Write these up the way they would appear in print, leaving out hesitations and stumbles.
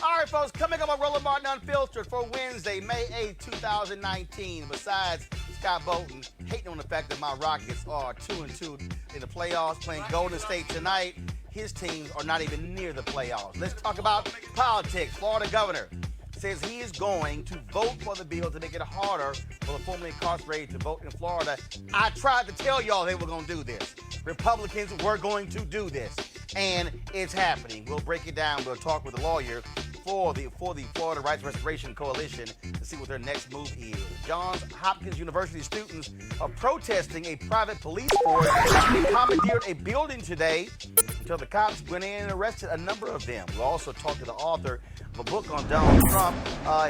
All right, folks, coming up on Roland Martin Unfiltered for Wednesday, May 8, 2019. Besides Scott Bolton hating on the fact that my Rockets are 2-2 in the playoffs, playing Golden State tonight, his teams are not even near the playoffs. Let's talk about politics. Florida governor says he is going to vote for the bill to make it harder for the formerly incarcerated to vote in Florida. I tried to tell y'all they were going to do this. Republicans were going to do this, and it's happening. We'll break it down. We'll talk with a lawyer for the Florida Rights Restoration Coalition to see what their next move is. Johns Hopkins University students are protesting a private police force. They commandeered a building today until the cops went in and arrested a number of them. We'll also talk to the author of a book on Donald Trump.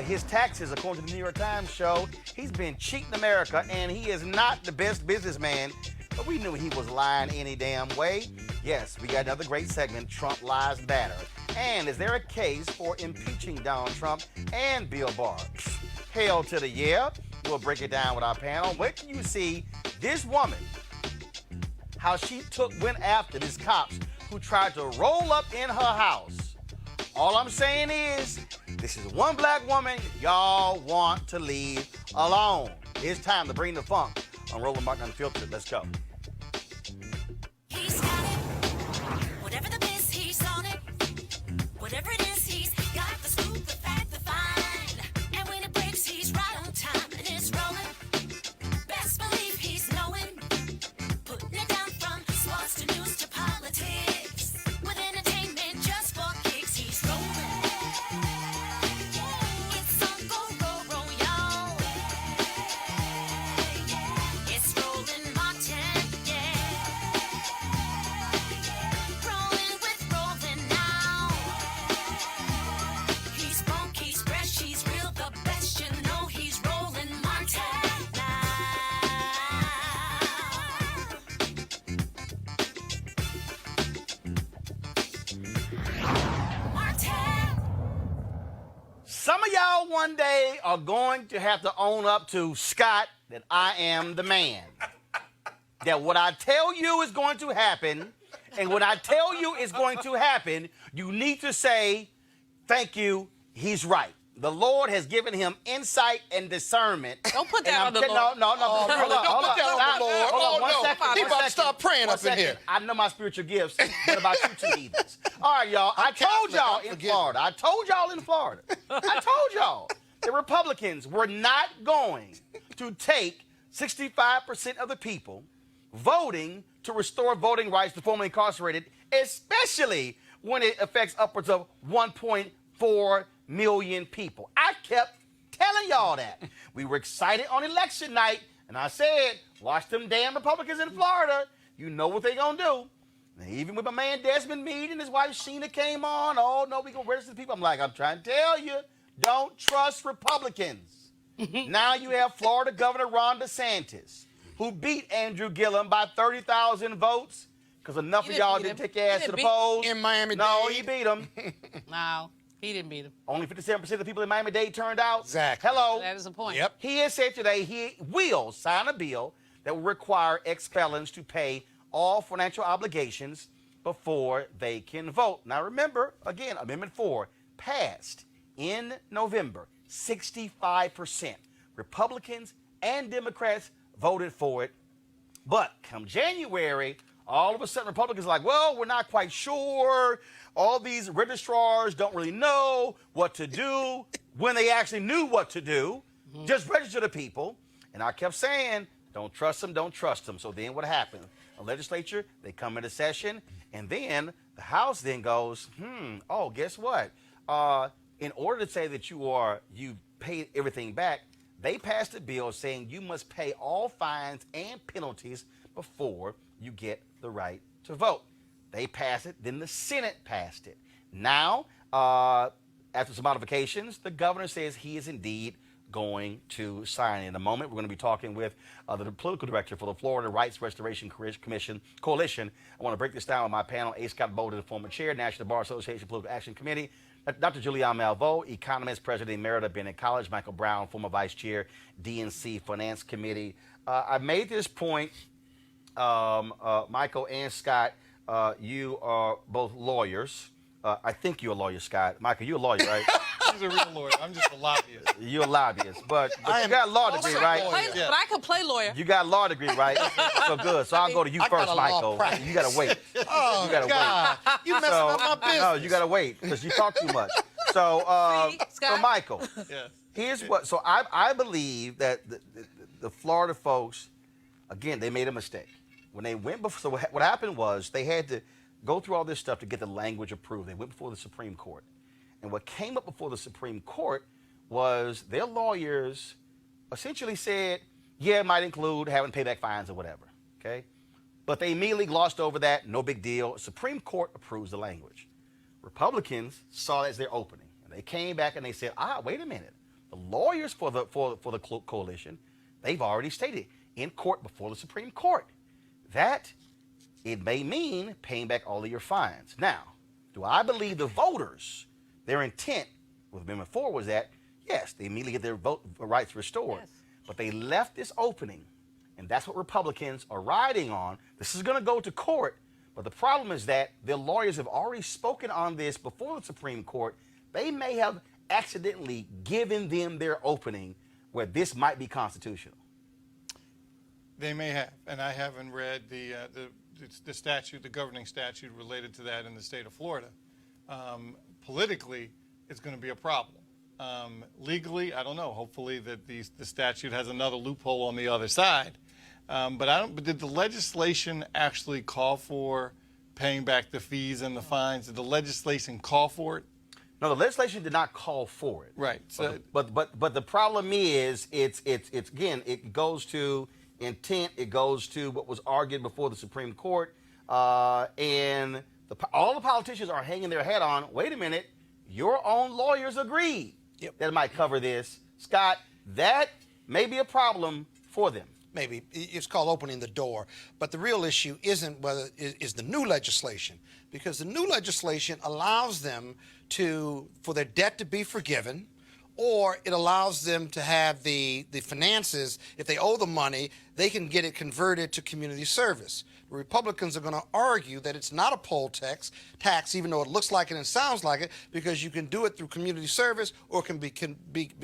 His taxes, according to the New York Times, show he's been cheating America, and he is not the best businessman. But we knew he was lying any damn way. Yes, we got another great segment, Trump Lies Matter. And is there a case for impeaching Donald Trump and Bill Barr? Hell to the yeah. We'll break it down with our panel. Wait till you see this woman, how she went after these cops who tried to roll up in her house. All I'm saying is, this is one black woman y'all want to leave alone. It's time to bring the funk on Roland Martin Unfiltered. Let's go. He's got it. Whatever the biz, he's on it. Whatever it is, he's got the scoop, the fact, the find. And when it breaks, he's right on time and it's rolling. Best believe he's knowing. Putting it down from sports to news to politics. With entertainment just for kicks, he's rolling. It's on go, y'all. It's Roland Martin, yeah. Rolling with Roland now. He's funk, he's fresh, he's real, the best, you know he's Roland Martin now. Martin. Some of y'all one day are going to have to own up to, Scott, that I am the man. That what I tell you is going to happen, and what I tell you is going to happen, you need to say, thank you, he's right. The Lord has given him insight and discernment. Don't put that And on the No, Lord. no. Oh, Hold really? on, Don't hold put on. that on the Lord. Hold on, Oh, one no. second, He one about to second, start praying one up in second. here. I know my spiritual gifts. What about you two heathens? All right, y'all. I told y'all in Florida. I told y'all the Republicans were not going to take 65% of the people voting to restore voting rights to formerly incarcerated, especially when it affects upwards of 1.4 million people. I kept telling y'all that. We were excited on election night, and I said, watch them damn Republicans in Florida. You know what they gonna do. And even with my man Desmond Meade and his wife Sheena came on, oh no, we gonna register the people. I'm like, I'm trying to tell you, don't trust Republicans. Now you have Florida Governor Ron DeSantis, who beat Andrew Gillum by 30,000 votes, because enough He of didn't y'all beat didn't him. take your ass He to the didn't beat- polls. In Miami-Dade. No, he beat him. No, he didn't beat him. Only 57% of the people in Miami-Dade turned out. Exactly. Hello. That is the point. Yep. He has said today he will sign a bill that will require ex-felons to pay all financial obligations before they can vote. Now remember, again, Amendment 4 passed in November. 65%. Republicans and Democrats voted for it. But come January, all of a sudden Republicans are like, well, we're not quite sure. All these registrars don't really know what to do when they actually knew what to do. Just register the people. And I kept saying, don't trust them, don't trust them. So then what happened? The legislature, they come into session, and then the House then goes, oh, guess what? In order to say that you paid everything back, they passed a bill saying you must pay all fines and penalties before you get the right to vote. They passed it, then the Senate passed it. Now, after some modifications, the governor says he is indeed going to sign. In a moment, we're going to be talking with the political director for the Florida Rights Restoration Coalition. I want to break this down with my panel. A. Scott Bolton, former chair, National Bar Association Political Action Committee. Dr. Julian Malveaux, economist, president emerita of Bennett College. Michael Brown, former vice chair, DNC Finance Committee. I made this point, Michael and Scott, you are both lawyers. I think you're a lawyer, Scott. Michael, you're a lawyer, right? He's a real lawyer. I'm just a lobbyist. You're a lobbyist, but you got a law degree, right? But I can play lawyer. You got a law degree, right? So good. So I'll go to you I got first, a law Michael. practice. You gotta wait. Oh, You gotta God. You messing up my business. No, you gotta wait because you talk too much. So, See, Scott? Michael, Yes. here's what. So I believe that the Florida folks, again, they made a mistake when they went before. So what happened was they had to go through all this stuff to get the language approved. They went before the Supreme Court, and what came up before the Supreme Court was their lawyers essentially said, yeah, it might include having to pay back fines or whatever. Okay, but they immediately glossed over that. No big deal. Supreme Court approves the language. Republicans saw that as their opening, and they came back and they said, wait a minute. The lawyers for the coalition, they've already stated in court before the Supreme Court that it may mean paying back all of your fines. Now, do I believe the voters, their intent with Amendment 4 was that, yes, they immediately get their vote rights restored, Yes. but they left this opening, and that's what Republicans are riding on. This is going to go to court, but the problem is that their lawyers have already spoken on this before the Supreme Court. They may have accidentally given them their opening where this might be constitutional. They may have, and I haven't read the statute, the governing statute related to that in the state of Florida. Politically, it's going to be a problem. Legally, I don't know. Hopefully, that the statute has another loophole on the other side. But I don't. But did the legislation actually call for paying back the fees and the fines? Did the legislation call for it? No, the legislation did not call for it. Right. So, But the problem is it's again, it goes to intent. It goes to what was argued before the Supreme Court, and all the politicians are hanging their head on. Wait a minute, your own lawyers agreed that it might cover this, Scott. That may be a problem for them. Maybe it's called opening the door, but the real issue isn't whether is the new legislation, because the new legislation allows them for their debt to be forgiven, or it allows them to have the finances. If they owe the money, they can get it converted to community service. The Republicans are going to argue that it's not a poll tax, even though it looks like it and sounds like it, because you can do it through community service, or can be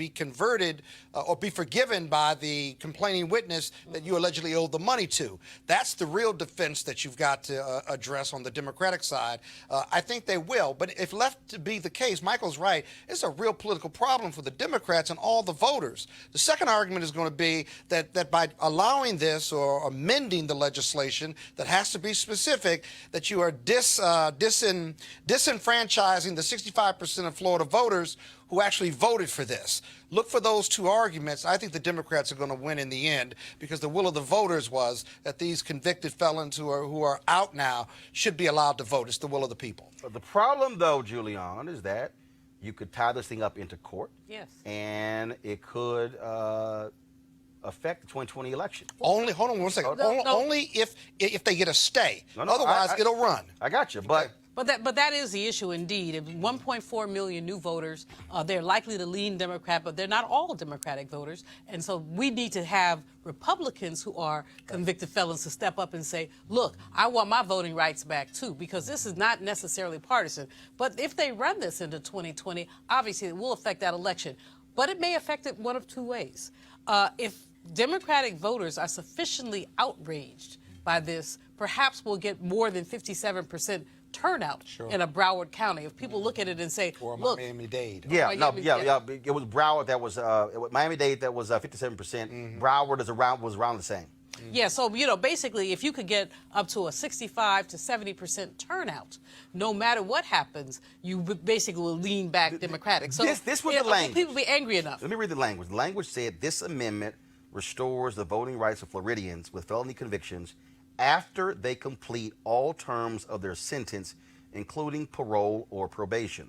converted or be forgiven by the complaining witness that you allegedly owed the money to. That's the real defense that you've got to address on the Democratic side. I think they will, but if left to be the case, Michael's right, it's a real political problem for the Democrats and all the voters. The second argument is going to be that by allowing this or amending the legislation that has to be specific, that you are disenfranchising the 65% of Florida voters who actually voted for this. Look for those two arguments. I think the Democrats are going to win in the end, because the will of the voters was that these convicted felons who are out now should be allowed to vote. It's the will of the people. But the problem, though, Julian, is that you could tie this thing up into court. Yes. And it could affect the 2020 election. Only, hold on one second. Only if they get a stay. Otherwise, it'll run. I got you, but. But that is the issue indeed. If 1.4 million new voters, they're likely to lean Democrat, but they're not all Democratic voters. And so we need to have Republicans who are convicted felons to step up and say, look, I want my voting rights back too, because this is not necessarily partisan. But if they run this into 2020, obviously it will affect that election. But it may affect it one of two ways. If Democratic voters are sufficiently outraged by this, perhaps we'll get more than 57% turnout in a Broward County. If people look at it and say, or look, Miami-Dade. Yeah, it was Broward that was Miami-Dade that was 57%. Broward was around the same. Yeah, so, basically, if you could get up to a 65 to 70% turnout, no matter what happens, you basically will lean back Democratic. So this was the language. People be angry enough. Let me read the language. The language said, this amendment restores the voting rights of Floridians with felony convictions after they complete all terms of their sentence, including parole or probation.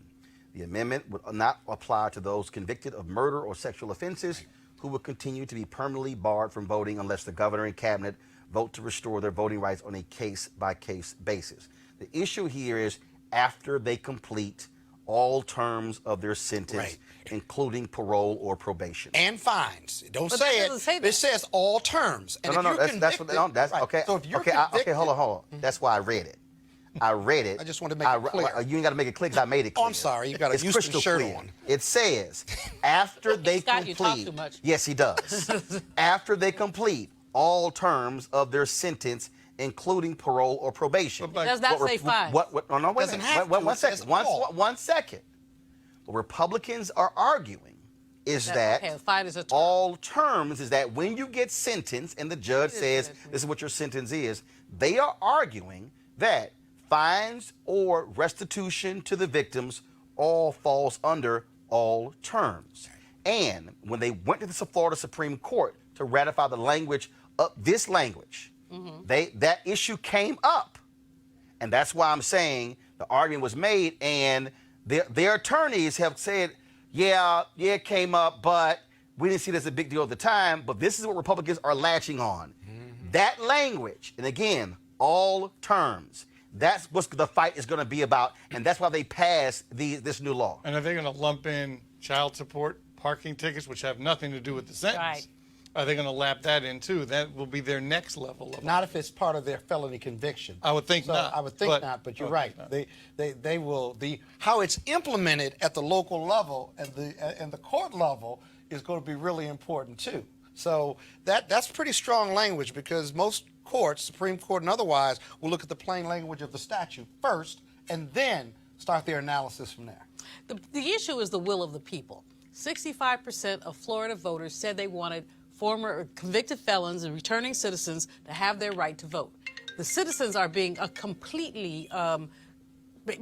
The amendment would not apply to those convicted of murder or sexual offenses who will continue to be permanently barred from voting unless the governor and cabinet vote to restore their voting rights on a case-by-case basis. The issue here is after they complete all terms of their sentence, including parole or probation. And fines. Don't But say that it. doesn't say that. It says all terms. And No, that's okay, hold on. So if you're convicted, Okay, hold on. That's why I read it. I read it. I just want to make it clear. You ain't got to make it clear because I made it clear. Oh, I'm sorry. You got a It's Houston crystal shirt clear. on. It says, after they Scott, you talk complete. too much. Yes, he does. After they complete all terms of their sentence, including parole or probation. It does not say fine. No, wait a Doesn't minute. have Wait, to. one It says second. all. One second. What Republicans are arguing is that okay, fine is a term. all terms is that when you get sentenced and the judge says this is what your sentence is, they are arguing that fines or restitution to the victims all falls under all terms. And when they went to the Florida Supreme Court to ratify the language of this language, that issue came up. And that's why I'm saying the argument was made, and their attorneys have said, yeah, it came up, but we didn't see it as a big deal at the time. But this is what Republicans are latching on. That language, and again, all terms, that's what the fight is going to be about, and that's why they passed this new law. And are they going to lump in child support, parking tickets, which have nothing to do with the sentence? Right. Are they going to lap that in too? That will be their next level of. Not if it's part of their felony conviction. I would think So not. I would think not, but you're right. They will. How it's implemented at the local level and the court level is going to be really important too. So that's pretty strong language, because most courts, Supreme Court and otherwise, will look at the plain language of the statute first and then start their analysis from there. The issue is the will of the people. 65% of Florida voters said they wanted former or convicted felons and returning citizens to have their right to vote. The citizens are being completely,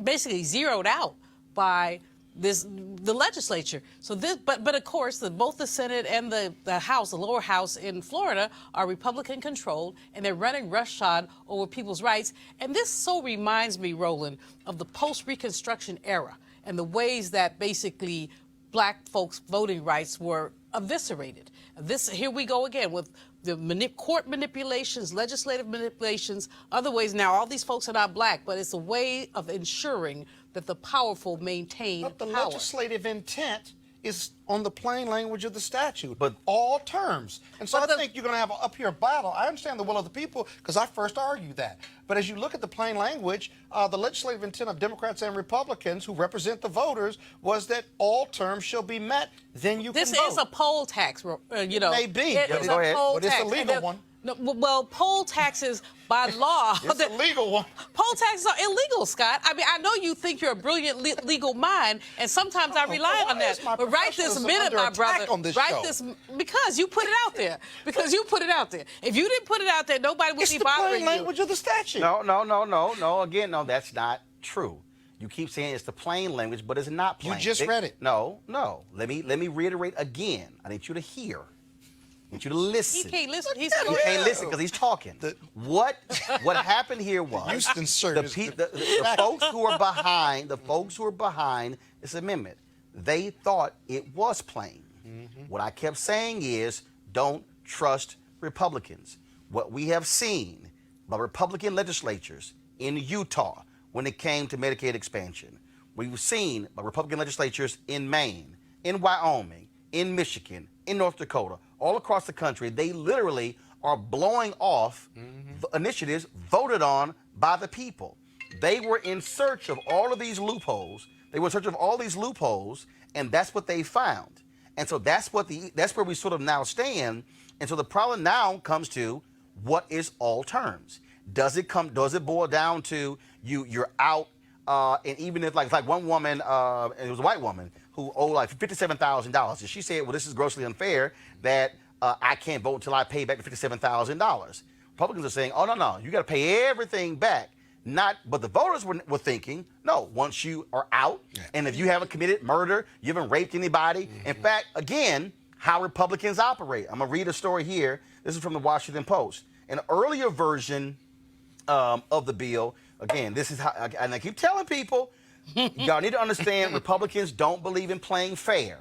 basically zeroed out by the legislature. So but of course, both the Senate and the House, the lower house in Florida, are Republican controlled, and they're running roughshod over people's rights. And this so reminds me, Roland, of the post-Reconstruction era and the ways that basically black folks' voting rights were eviscerated. Here we go again with the court manipulations, legislative manipulations, other ways. Now, all these folks are not black, but it's a way of ensuring that the powerful maintain But the power. legislative intent is on the plain language of the statute, But all terms. And so But I think you're going to have an up here battle. I understand the will of the people because I first argued that. But as you look at the plain language, the legislative intent of Democrats and Republicans who represent the voters was that all terms shall be met. Then you This can vote. is a poll tax, you know. May be. It Go is ahead. a poll But it's a tax. legal And one. No, well, poll taxes by law. It's a legal one. Poll taxes are illegal, Scott. I mean, I know you think you're a brilliant legal mind, and sometimes I rely on why that. is my But right this professionalism minute, under my attack brother, on this right show? this because you put it out there. Because you put it out there. If you didn't put it out there, nobody would It's be the bothering plain you. language of the statute. No. Again, no, that's not true. You keep saying it's the plain language, but it's not plain. You just read it. No. Let me reiterate again. I need you to hear. I need you to listen. He can't listen. He's He can't listen because he's talking. What happened here was Houston, sir, the, is the folks who are behind this amendment, they thought it was plain. What I kept saying is, don't trust Republicans. What we have seen by Republican legislatures in Utah when it came to Medicaid expansion, we've seen by Republican legislatures in Maine, in Wyoming, in Michigan, in North Dakota, all across the country, they literally are blowing off initiatives voted on by the people. They were in search of all of these loopholes. And that's what they found. And so that's where we sort of now stand. And so the problem now comes to, what is all terms? Does it boil down to you're out, and even if like one woman, and it was a white woman who owed like $57,000, and she said, well, this is grossly unfair that I can't vote until I pay back the $57,000. Republicans are saying, oh, no, you got to pay everything back. But the voters were thinking, no, once you are out, and if you haven't committed murder, you haven't raped anybody. In fact, again, how Republicans operate. I'm going to read a story here. This is from the Washington Post. An earlier version of the bill, again, this is how, and I keep telling people, y'all need to understand, Republicans don't believe in playing fair.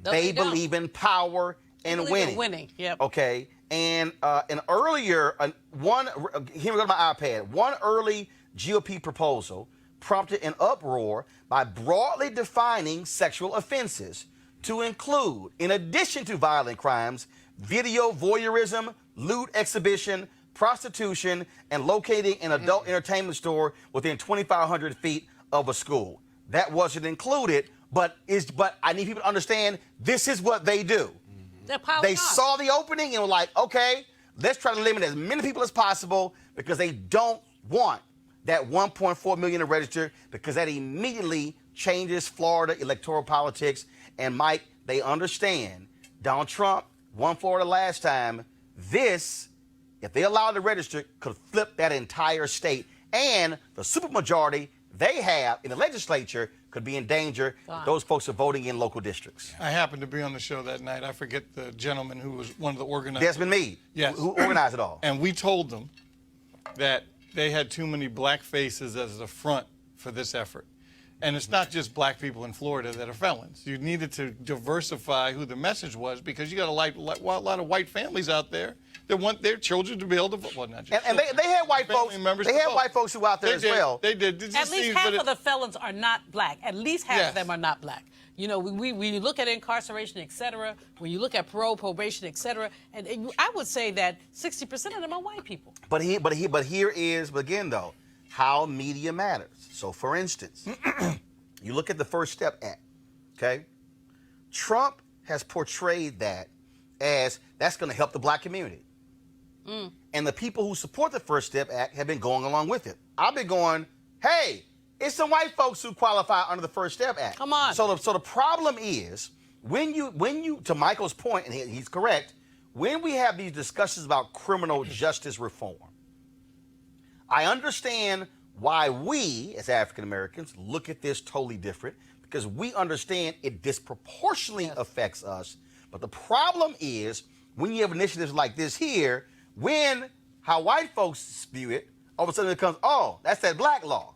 No, they don't. believe in power and believe in winning. winning, yep. Okay, and an earlier, here we go to my iPad, one early GOP proposal prompted an uproar by broadly defining sexual offenses to include, in addition to violent crimes, video voyeurism, lewd exhibition, prostitution, and locating an adult entertainment store within 2,500 feet of a school. That wasn't included, but I need people to understand this is what they do. They saw the opening and were like, okay, let's try to limit as many people as possible because they don't want that 1.4 million to register, because that immediately changes Florida electoral politics. And Mike, they understand Donald Trump won Florida last time. This, if they allow it to register, could flip that entire state. And the supermajority they have in the legislature could be in danger. Those folks are voting in local districts. I happened to be on the show that night. I forget the gentleman who was one of the organizers. Desmond Meade, yes. who organized it all. And we told them that they had too many black faces as the front for this effort. And it's not just black people in Florida that are felons. You needed to diversify who the message was, because you got a lot of white families out there that want their children to be able to vote. Well, not just and they had white folks. They had white folks who were out there as well. They did. At least half of the felons are not black. At least half of them are not black. You know, when you look at incarceration, et cetera, when you look at parole, probation, et cetera, and I would say that 60% of them are white people. But here is, again, though, how media matters. So, for instance, you look at the First Step Act, okay? Trump has portrayed that as that's going to help the black community. And the people who support the First Step Act have been going along with it. I've been going, hey, it's some white folks who qualify under the First Step Act. Come on. So the problem is, when you, to Michael's point, and he's correct, when we have these discussions about criminal justice reform, I understand why we, as African Americans, look at this totally different, because we understand it disproportionately affects us. But the problem is, when you have initiatives like this here, how white folks view it, all of a sudden it becomes, oh, that's that black law.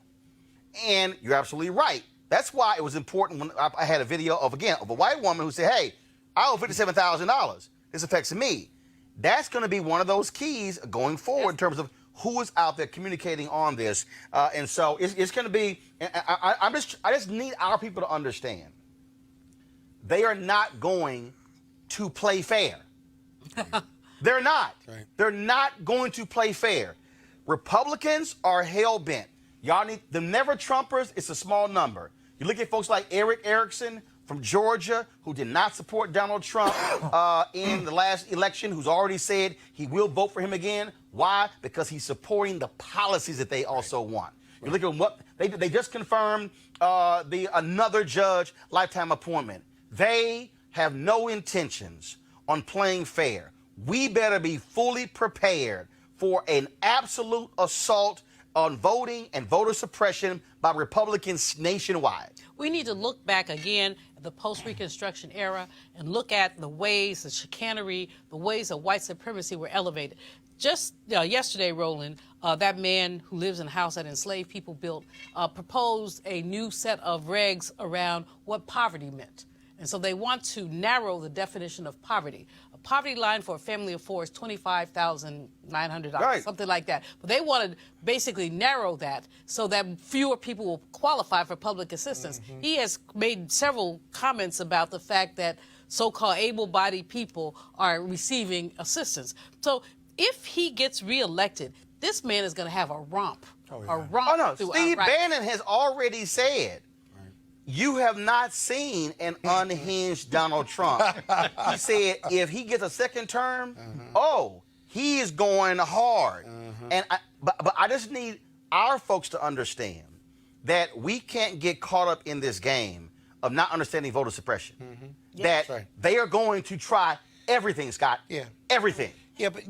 And you're absolutely right. That's why it was important when I had a video of a white woman who said, hey, I owe $57,000. This affects me. That's going to be one of those keys going forward in terms of who is out there communicating on this. And so it's going to be, I just need our people to understand, they are not going to play fair. They're not. Right. They're not going to play fair. Republicans are hell-bent. Y'all need the never-Trumpers. It's a small number. You look at folks like Eric Erickson from Georgia, who did not support Donald Trump in the last election, who's already said he will vote for him again. Why? Because he's supporting the policies that they also want. You look at what they just confirmed another judge lifetime appointment. They have no intentions on playing fair. We better be fully prepared for an absolute assault on voting and voter suppression by Republicans nationwide. We need to look back again at the post-Reconstruction era and look at the ways, the chicanery, the ways of white supremacy were elevated. Just yesterday, Roland, that man who lives in a house that enslaved people built, proposed a new set of regs around what poverty meant. And so they want to narrow the definition of poverty. A poverty line for a family of four is $25,900, right, something like that. But they want to basically narrow that so that fewer people will qualify for public assistance. He has made several comments about the fact that so-called able-bodied people are receiving assistance. So if he gets reelected, this man is going to have a romp. A romp. Oh, no. Steve Bannon has already said, you have not seen an unhinged Donald Trump. He said if he gets a second term, he is going hard. And but I just need our folks to understand that we can't get caught up in this game of not understanding voter suppression. That they are going to try everything, Scott. Yeah. Everything. Yeah, but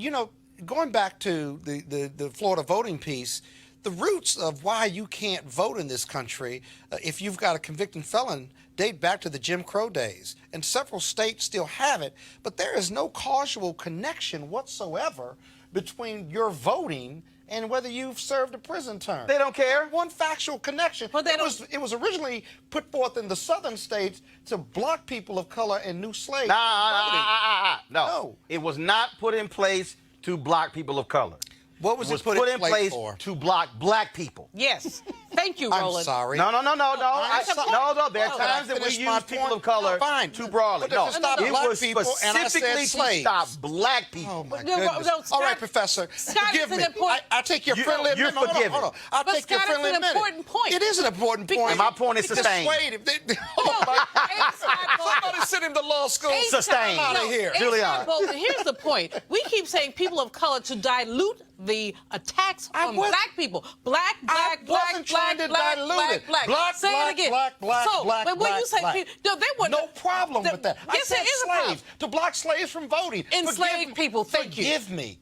going back to the Florida voting piece, the roots of why you can't vote in this country if you've got a convicted felon date back to the Jim Crow days. And several states still have it, but there is no causal connection whatsoever between your voting and whether you've served a prison term. They don't care. One factual connection. Well, it was originally put forth in the southern states to block people of color and new slaves. No. It was not put in place to block people of color. What was it put in place for? To block black people. Yes. Thank you, I'm sorry. sorry. No. There are No, times that we finish my use people point. of color Fine. too broadly. But to stop it black was people, and I said specifically to slaves. stop black people. Oh, my No, goodness. no, Scott- All right, Professor. Scott, Forgive it's me. an important- I take your You- friendly you're amendment. forgiven. Hold on. I'll But take your Scott, friendly it's an amendment. important point. It is an important point. And my point is sustained. Somebody sent him to law school. Sustained. I'm out of here. Julian. Here's the point. We keep saying people of color to dilute the attacks on black people. Black. Black. Say it again. But when you say people, no, they were no problem with that. Yes, I there said is a problem. slaves to block slaves from voting. Enslaved people. Thank you.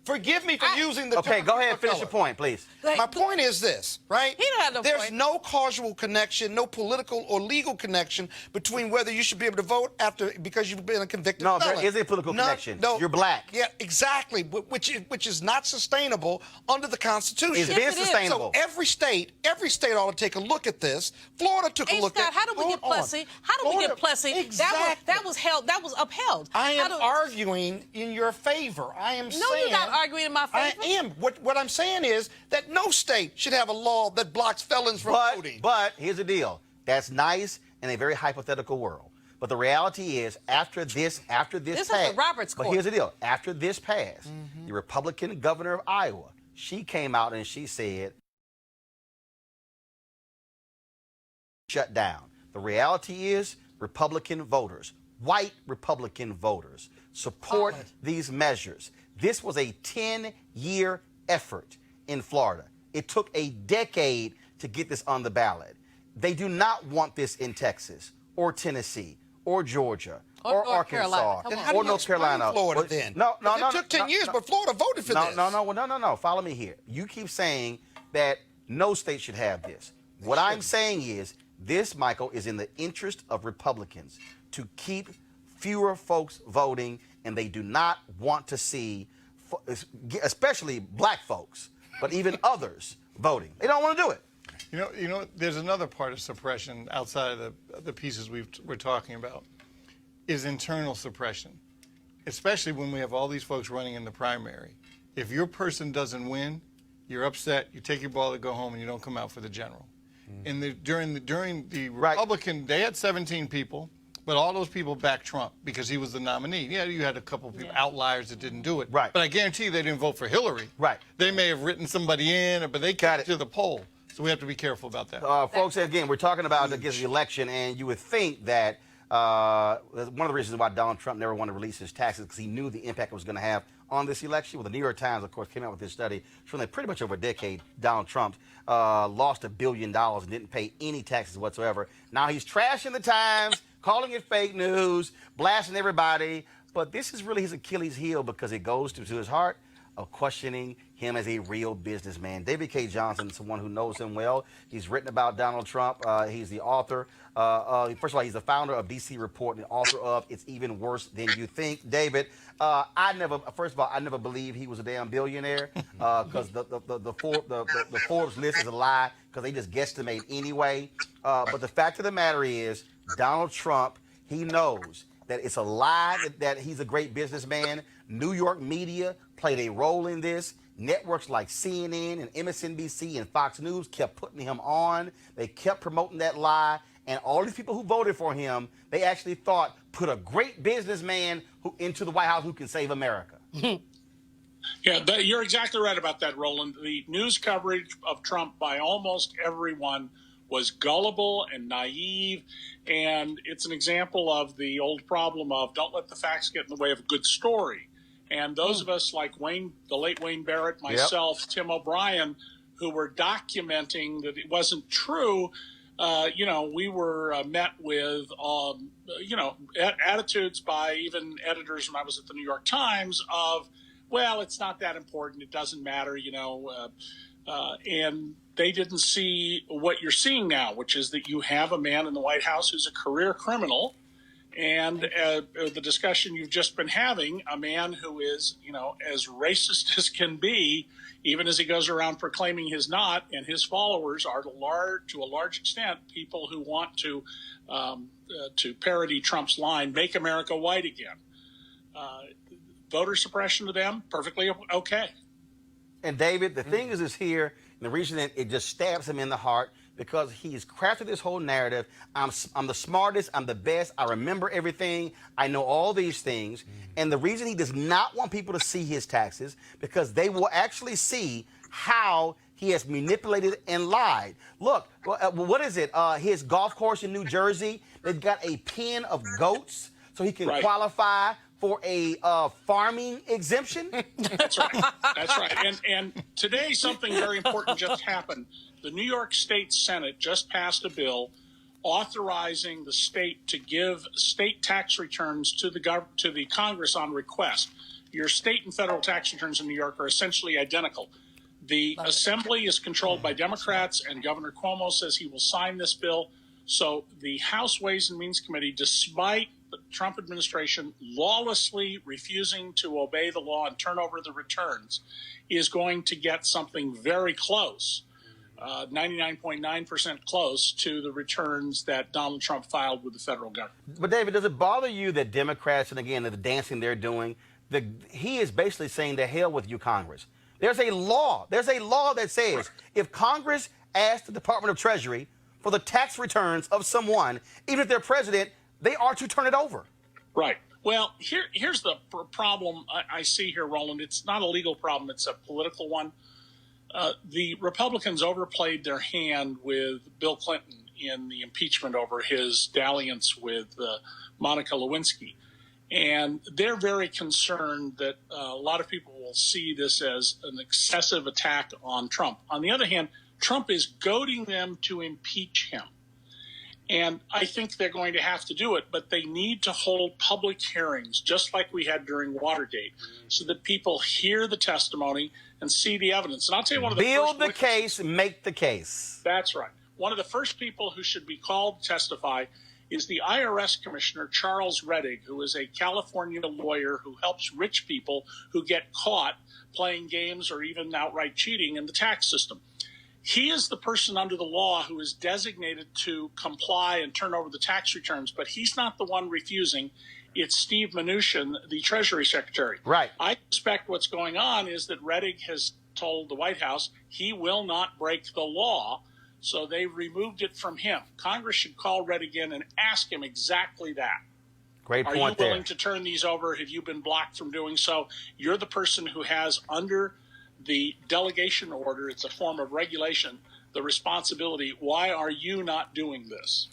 Forgive me for using the term. Okay, go ahead and people of finish your color. point, please. My point is this, right? He don't have no There's point. no causal connection, no political or legal connection between whether you should be able to vote because you've been a convicted No, felon. there is a political connection. You're black. Yeah, exactly, which is not sustainable under the Constitution. It's been sustainable. So every state ought to take a look at this. Florida took a look Scott, at. how do we get Plessy? How do we get Plessy? Exactly. That was upheld. I am arguing in your favor. I am saying. No, you're not arguing in my favor. I am. What I'm saying is that no state should have a law that blocks felons from voting. But here's the deal. That's nice in a very hypothetical world. But the reality is, after this This is the Roberts but Court. here's the deal. After this passed, the Republican governor of Iowa, she came out and she said, shut down. The reality is, Republican voters, white Republican voters, support these measures. This was a 10-year effort in Florida. It took a decade to get this on the ballot. They do not want this in Texas or Tennessee or Georgia or North Arkansas Carolina. Come on. Then how do or you North explain Carolina. Florida then? No. It took 10 years, but Florida voted for this. No. Follow me here. You keep saying that no state should have this. What I'm saying is this, Michael, is in the interest of Republicans to keep fewer folks voting, and they do not want to see, especially black folks, but even others voting. They don't want to do it. You know, there's another part of suppression outside of the pieces we're talking about, is internal suppression, especially when we have all these folks running in the primary. If your person doesn't win, you're upset, you take your ball to go home, and you don't come out for the general. During the Republican, they had 17 people, but all those people backed Trump because he was the nominee. Yeah, you had a couple of people, outliers that didn't do it. Right. But I guarantee you they didn't vote for Hillary. Right. They may have written somebody in, but they came to the poll. So we have to be careful about that. Folks, again, we're talking about the election, and you would think that one of the reasons why Donald Trump never wanted to release his taxes because he knew the impact it was going to have on this election. Well, the New York Times, of course, came out with this study showing that pretty much over a decade, Donald Trump lost $1 billion and didn't pay any taxes whatsoever. Now he's trashing the Times, calling it fake news, blasting everybody. But this is really his Achilles heel because it goes to his heart of questioning him as a real businessman. David K. Johnson is someone who knows him well. He's written about Donald Trump. He's the author. First of all, he's the founder of DC Report and the author of It's Even Worse Than You Think. David, I never believed he was a damn billionaire because the Forbes list is a lie because they just guesstimate anyway. But the fact of the matter is, Donald Trump, he knows that it's a lie that he's a great businessman. New York media played a role in this. Networks like CNN and MSNBC and Fox News kept putting him on. They kept promoting that lie. And all these people who voted for him, they actually thought, put a great businessman into the White House who can save America. Yeah, you're exactly right about that, Roland. The news coverage of Trump by almost everyone was gullible and naive, and it's an example of the old problem of don't let the facts get in the way of a good story. And those of us like Wayne, the late Wayne Barrett, myself, Tim O'Brien, who were documenting that it wasn't true, we were met with, attitudes by even editors when I was at the New York Times of, well, it's not that important. It doesn't matter, and they didn't see what you're seeing now, which is that you have a man in the White House who's a career criminal. And the discussion you've just been having, a man who is, as racist as can be, even as he goes around proclaiming he's not, and his followers are to a large extent people who want to parody Trump's line, "Make America white again." Voter suppression to them, perfectly okay. And David, the thing is here, and the reason that it just stabs him in the heart, because he's crafted this whole narrative. I'm the smartest, I'm the best, I remember everything, I know all these things. And the reason he does not want people to see his taxes, because they will actually see how he has manipulated and lied. Look, what is it? His golf course in New Jersey, they've got a pen of goats so he can qualify for a farming exemption. That's right. That's right. And today something very important just happened. The New York State Senate just passed a bill authorizing the state to give state tax returns to the Congress on request. Your state and federal tax returns in New York are essentially identical. The Assembly is controlled by Democrats, and Governor Cuomo says he will sign this bill. So the House Ways and Means Committee, despite the Trump administration lawlessly refusing to obey the law and turn over the returns, is going to get something very close, 99.9% close to the returns that Donald Trump filed with the federal government. But David, does it bother you that Democrats, and again, the dancing they're doing, he is basically saying to hell with you, Congress. There's a law that says if Congress asks the Department of Treasury for the tax returns of someone, even if they're president, they are to turn it over. Right. Well, here's the problem I see here, Roland. It's not a legal problem. It's a political one. The Republicans overplayed their hand with Bill Clinton in the impeachment over his dalliance with Monica Lewinsky. And they're very concerned that a lot of people will see this as an excessive attack on Trump. On the other hand, Trump is goading them to impeach him. And I think they're going to have to do it, but they need to hold public hearings, just like we had during Watergate, so that people hear the testimony and see the evidence. And I'll tell you one of the Build the case, make the case. That's right. One of the first people who should be called to testify is the IRS Commissioner, Charles Rettig, who is a California lawyer who helps rich people who get caught playing games or even outright cheating in the tax system. He is the person under the law who is designated to comply and turn over the tax returns, but he's not the one refusing. It's Steve Mnuchin, the Treasury Secretary. Right. I suspect what's going on is that Rettig has told the White House he will not break the law, so they removed it from him. Congress should call Rettig in and ask him exactly that. Great point. Are you willing to turn these over? Have you been blocked from doing so? You're the person who has, under the delegation order, it's a form of regulation, the responsibility. Why are you not doing this?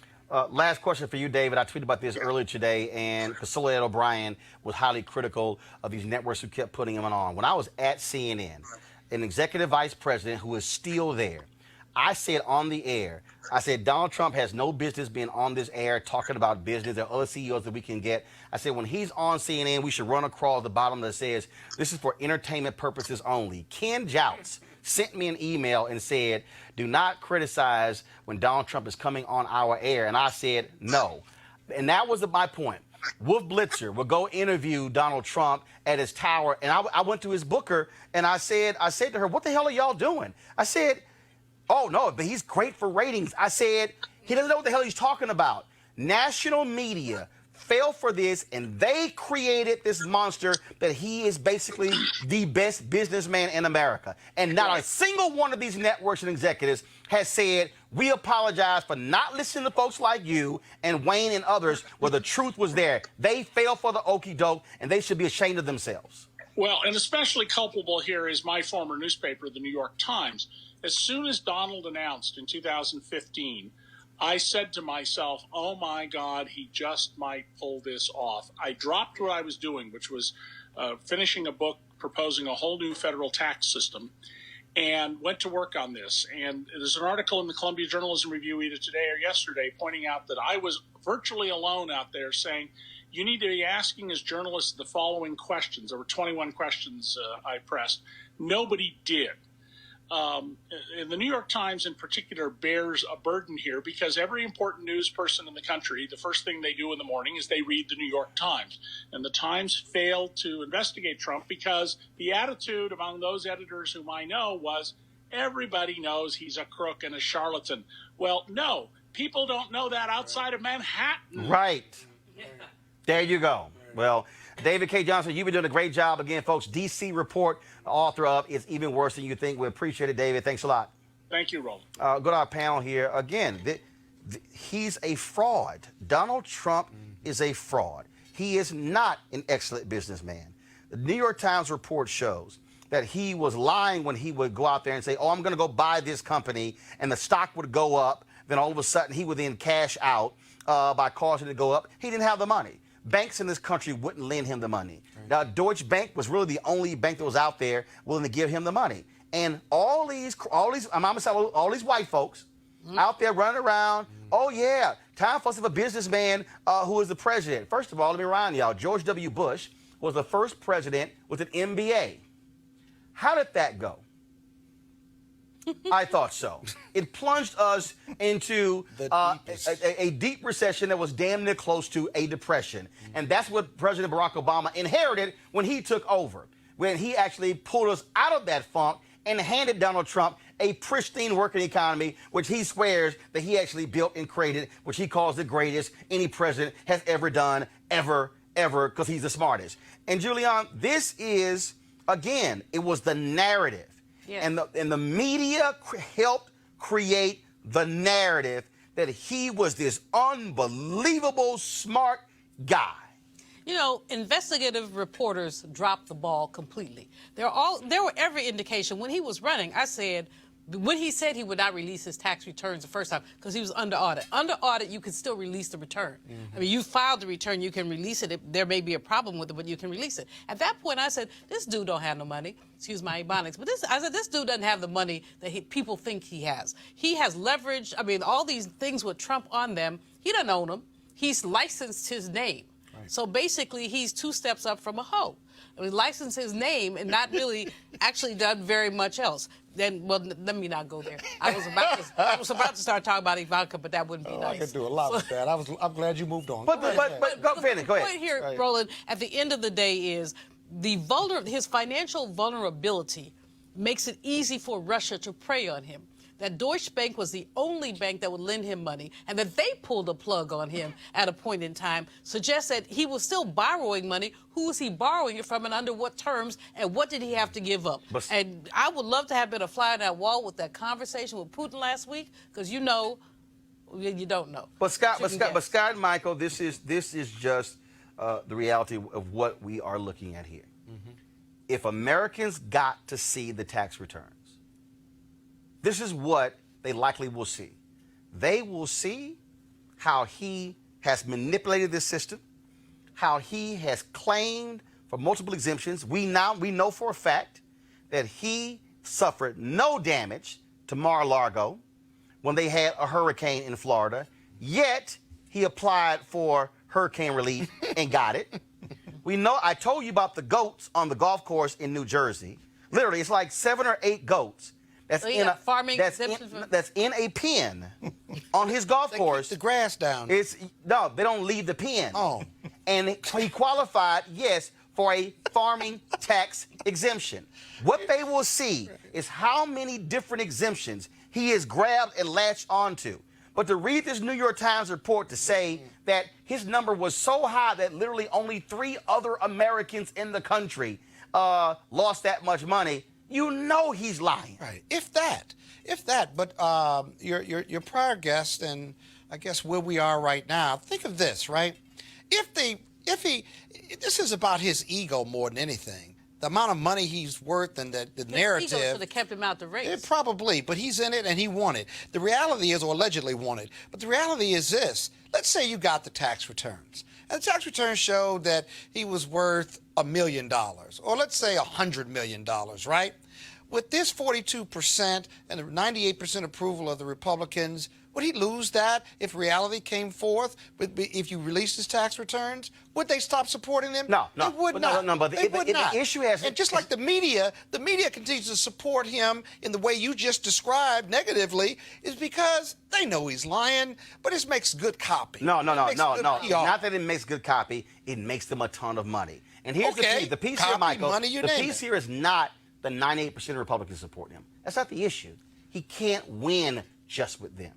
Last question for you, David. I tweeted about this earlier today, and Priscilla O'Brien was highly critical of these networks who kept putting him on. When I was at CNN, an executive vice president who is still there, I said on the air, I said, Donald Trump has no business being on this air talking about business. There are other CEOs that we can get. I said, when he's on CNN, we should run across the bottom that says, this is for entertainment purposes only. Ken Jouts sent me an email and said, do not criticize when Donald Trump is coming on our air. And I said, no. And that was my point. Wolf Blitzer will go interview Donald Trump at his tower. And I went to his booker, and I said to her, what the hell are y'all doing? I said, oh, no, but he's great for ratings. I said, he doesn't know what the hell he's talking about. National media fell for this, and they created this monster that he is basically the best businessman in America. And not a single one of these networks and executives has said, we apologize for not listening to folks like you and Wayne and others where the truth was there. They fell for the okie doke, and they should be ashamed of themselves. Well, and especially culpable here is my former newspaper, the New York Times. As soon as Donald announced in 2015, I said to myself, oh, my God, he just might pull this off. I dropped what I was doing, which was finishing a book proposing a whole new federal tax system, and went to work on this. And there's an article in the Columbia Journalism Review either today or yesterday pointing out that I was virtually alone out there saying, you need to be asking as journalists the following questions. There were 21 questions I pressed. Nobody did. And the New York Times in particular bears a burden here because every important news person in the country, the first thing they do in the morning is they read the New York Times. And the Times failed to investigate Trump because the attitude among those editors whom I know was everybody knows he's a crook and a charlatan. Well, no, people don't know that outside of Manhattan. Right. There you go. Well, David K. Johnson, you've been doing a great job. Again, folks, D.C. Report, the author of It's Even Worse Than You Think. We appreciate it, David. Thanks a lot. Thank you, Roland. Go to our panel here. Again, he's a fraud. Donald Trump is a fraud. He is not an excellent businessman. The New York Times report shows that he was lying when he would go out there and say, oh, I'm going to go buy this company, and the stock would go up. Then all of a sudden, he would then cash out by causing it to go up. He didn't have the money. Banks in this country wouldn't lend him the money. Right. Now, Deutsche Bank was really the only bank that was out there willing to give him the money. And all these white folks out there running around, oh, yeah, time for us to have a businessman who is the president. First of all, let me remind y'all, George W. Bush was the first president with an MBA. How did that go? I thought so. It plunged us into a deep recession that was damn near close to a depression. And that's what President Barack Obama inherited when he took over, when he actually pulled us out of that funk and handed Donald Trump a pristine working economy, which he swears that he actually built and created, which he calls the greatest any president has ever done, ever, because he's the smartest. And Julian, this is, again, it was the narrative. Yes. And the media helped create the narrative that he was this unbelievable smart guy. You know, investigative reporters dropped the ball completely. There were every indication when he was running. I said, when he said he would not release his tax returns the first time because he was under audit. Under audit, you can still release the return. I mean, you filed the return, you can release it. There may be a problem with it, but you can release it. At that point, I said, this dude don't have no money. Excuse my ebonics. But I said, this dude doesn't have the money that people think he has. He has leverage. I mean, all these things with Trump on them, he doesn't own them. He's licensed his name. Right. So basically, he's two steps up from a hoe. I mean, licensed his name and not really actually done very much else. Then, well, let me not go there. I was about to start talking about Ivanka, but that wouldn't be nice. I could do a lot with that. I'm glad you moved on. But go finish. Go ahead. The point here, Roland, at the end of the day is his financial vulnerability makes it easy for Russia to prey on him. That Deutsche Bank was the only bank that would lend him money, and that they pulled a plug on him at a point in time suggests that he was still borrowing money. Who was he borrowing it from, and under what terms, and what did he have to give up? And I would love to have been a fly on that wall with that conversation with Putin last week, because you don't know. But Scott and Michael, this is just the reality of what we are looking at here. If Americans got to see the tax returns, this is what they likely will see. They will see how he has manipulated this system, how he has claimed for multiple exemptions. We know for a fact that he suffered no damage to Mar-a-Lago when they had a hurricane in Florida, yet he applied for hurricane relief and got it. We know, I told you about the goats on the golf course in New Jersey. Literally, it's like 7 or 8 goats. That's in a pen on his golf course. Keep the grass down. No, they don't leave the pen. Oh. And he qualified, yes, for a farming tax exemption. What they will see is how many different exemptions he has grabbed and latched onto. But to read this New York Times report to say that his number was so high that literally only 3 other Americans in the country lost that much money, you know he's lying. Right. If that. But your prior guest, and I guess where we are right now, think of this, right? This is about his ego more than anything. The amount of money he's worth and the narrative. His ego should have kept him out the race. Probably, but he's in it and he won it. The reality is, or allegedly won it, but the reality is this. Let's say you got the tax returns. And the tax returns showed that he was worth $1 million, or let's say $100 million, right? With this 42% and the 98% approval of the Republicans, would he lose that if reality came forth? If you released his tax returns, would they stop supporting him? No. They would not. No, but the issue has... And just like the media continues to support him in the way you just described negatively, is because they know he's lying, but it makes good copy. No. Not that it makes good copy. It makes them a ton of money. And here's the piece here, Michael. The piece here is not the 98% of Republicans supporting him. That's not the issue. He can't win just with them.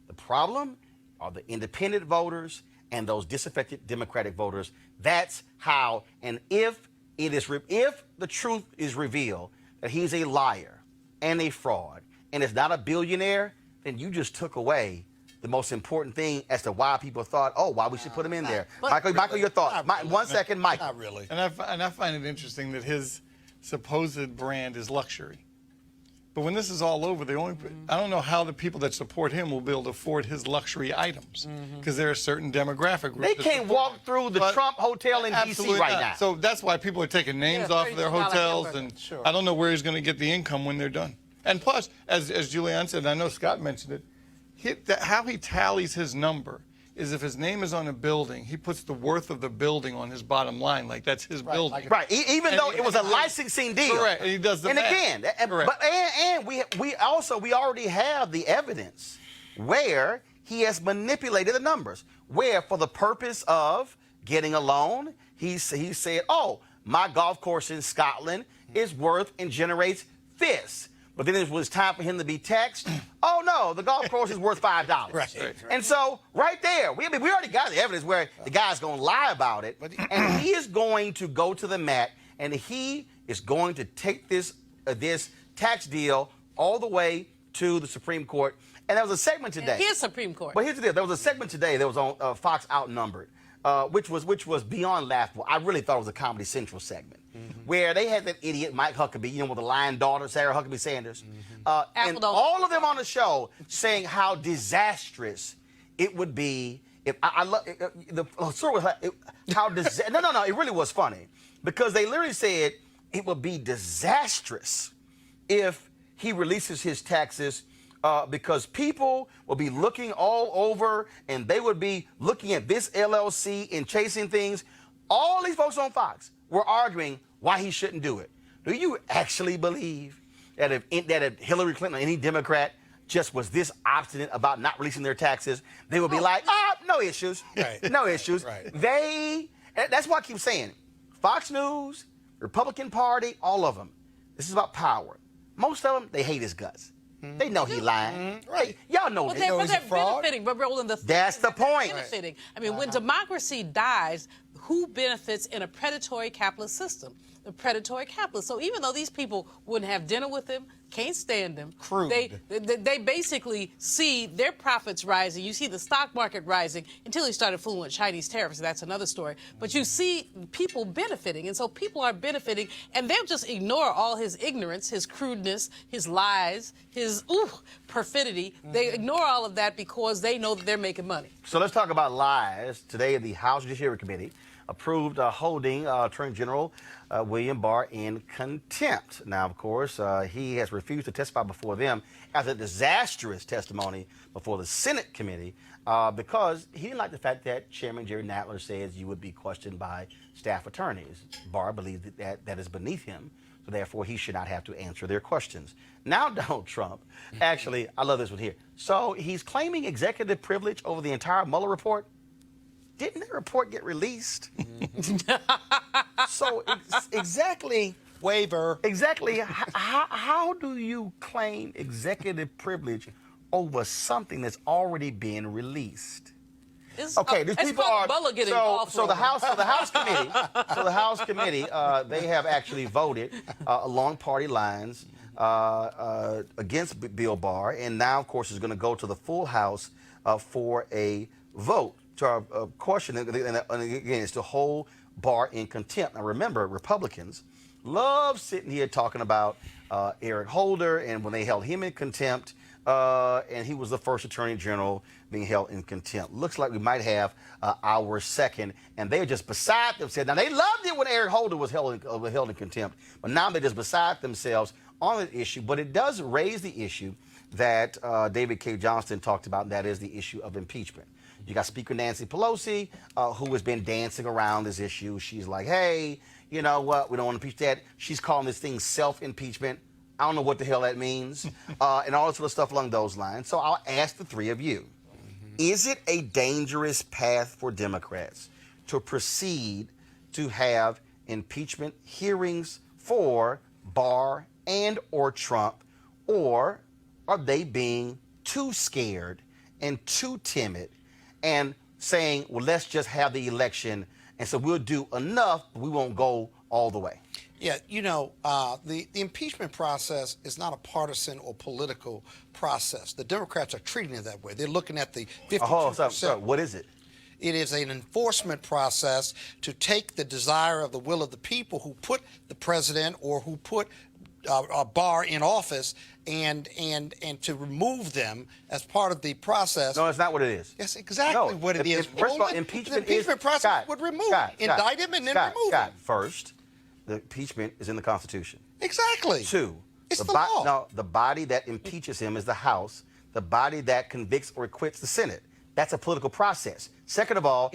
The problem are the independent voters and those disaffected Democratic voters. That's how. And if the truth is revealed that he's a liar and a fraud and is not a billionaire, then you just took away the most important thing as to why people thought, oh, why we should put him in there. Michael, your thoughts. Really. 1 second, Michael. Not really. And I find it interesting that his supposed brand is luxury. But when this is all over, I don't know how the people that support him will be able to afford his luxury items, because there are certain demographic groups. They can't walk through the Trump Hotel in D.C. right now. So that's why people are taking names off of their hotels, and I don't know where he's going to get the income when they're done. And plus, as Julianne said, and I know Scott mentioned it, how he tallies his number is if his name is on a building, he puts the worth of the building on his bottom line, like that's his building. Right, even though it was a licensing deal. Correct, and he does the math. And again, we already have the evidence where he has manipulated the numbers, where for the purpose of getting a loan, he said, oh, my golf course in Scotland is worth and generates this. But then it was time for him to be taxed. Oh, no, the golf course is worth $5. Right. And so right there, we already got the evidence where the guy's going to lie about it. And he is going to go to the mat, and he is going to take this tax deal all the way to the Supreme Court. And there was a segment today. Here's Supreme Court. But here's the deal. There was a segment today that was on Fox Outnumbered, which was beyond laughable. I really thought it was a Comedy Central segment, where they had that idiot Mike Huckabee, with the lying daughter, Sarah Huckabee Sanders, and all of them on the show saying how disastrous it would be if I love the story was how no, it really was funny, because they literally said it would be disastrous if he releases his taxes. Because people will be looking all over, and they would be looking at this LLC and chasing things. All these folks on Fox were arguing why he shouldn't do it. Do you actually believe that if Hillary Clinton or any Democrat just was this obstinate about not releasing their taxes, they would be like, no issues, no issues. Right. That's why I keep saying, Fox News, Republican Party, all of them. This is about power. Most of them, they hate his guts. They know he lying. Right. Y'all know But that. they're benefiting. But Roland, That's the point. Benefiting. I mean, when democracy dies, who benefits in a predatory capitalist system? The predatory capitalists. So even though these people wouldn't have dinner with him, can't stand him, they basically see their profits rising. You see the stock market rising until he started fooling with Chinese terrorists. That's another story. But you see people benefiting, and so people are benefiting, and they'll just ignore all his ignorance, his crudeness, his lies, his perfidy. They ignore all of that because they know that they're making money. So let's talk about lies. Today, the House Judiciary Committee approved holding Attorney General William Barr in contempt. Now, of course, he has refused to testify before them as a disastrous testimony before the Senate committee because he didn't like the fact that Chairman Jerry Nadler says you would be questioned by staff attorneys. Barr believes that is beneath him, so therefore he should not have to answer their questions. Now, Donald Trump, actually, I love this one here. So he's claiming executive privilege over the entire Mueller report. Didn't the report get released? So exactly how do you claim executive privilege over something that's already been released? Okay, these people are so the House committee they have actually voted along party lines against Bill Barr, and now of course is going to go to the full House for a vote. To our question, and again, is to hold Barr in contempt. Now, remember, Republicans love sitting here talking about Eric Holder, and when they held him in contempt, and he was the first Attorney General being held in contempt. Looks like we might have our second, and they're just beside themselves. Now, they loved it when Eric Holder was held in contempt, but now they're just beside themselves on the issue. But it does raise the issue that David K. Johnston talked about, and that is the issue of impeachment. You got Speaker Nancy Pelosi, who has been dancing around this issue. She's like, hey, you know what? We don't want to impeach that. She's calling this thing self-impeachment. I don't know what the hell that means, and all this sort of stuff along those lines. So I'll ask the three of you. Is it a dangerous path for Democrats to proceed to have impeachment hearings for Barr and or Trump, or are they being too scared and too timid and saying, well, let's just have the election, and so we'll do enough, but we won't go all the way. Yeah, the impeachment process is not a partisan or political process. The Democrats are treating it that way. They're looking at the 52%. So what is it? It is an enforcement process to take the desire of the will of the people who put the president or who put Barr in office and to remove them as part of the process. No, that's not what it is. That's exactly what it is. First of all, impeachment the impeachment process Scott, would remove Scott, indict him and then remove him. First, the impeachment is in the Constitution. Exactly. Two, it's the law. No, the body that impeaches him is the House. The body that convicts or acquits the Senate. That's a political process. Second of all,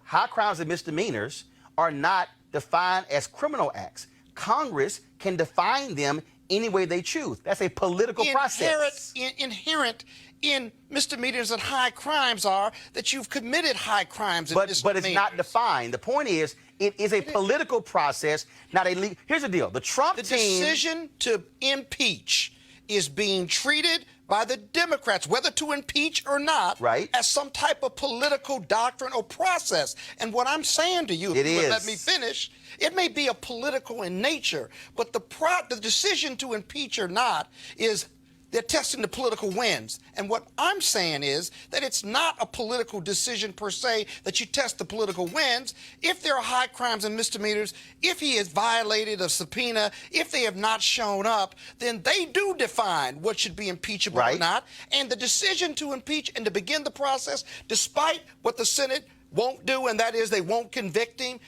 high crimes and misdemeanors are not defined as criminal acts. Congress can define them any way they choose. That's a political process. Inherent in misdemeanors and high crimes are that you've committed high crimes and misdemeanors. But it's not defined. The point is, it is a political process, not a legal. Here's the deal. The decision to impeach is being treated by the Democrats, whether to impeach or not, right, as some type of political doctrine or process. And what I'm saying to you, if you would let me finish, it may be a political in nature, but the decision to impeach or not is they're testing the political winds. And what I'm saying is that it's not a political decision per se that you test the political winds. If there are high crimes and misdemeanors, if he has violated a subpoena, if they have not shown up, then they do define what should be impeachable or not. And the decision to impeach and to begin the process, despite what the Senate won't do, and that is they won't convict him,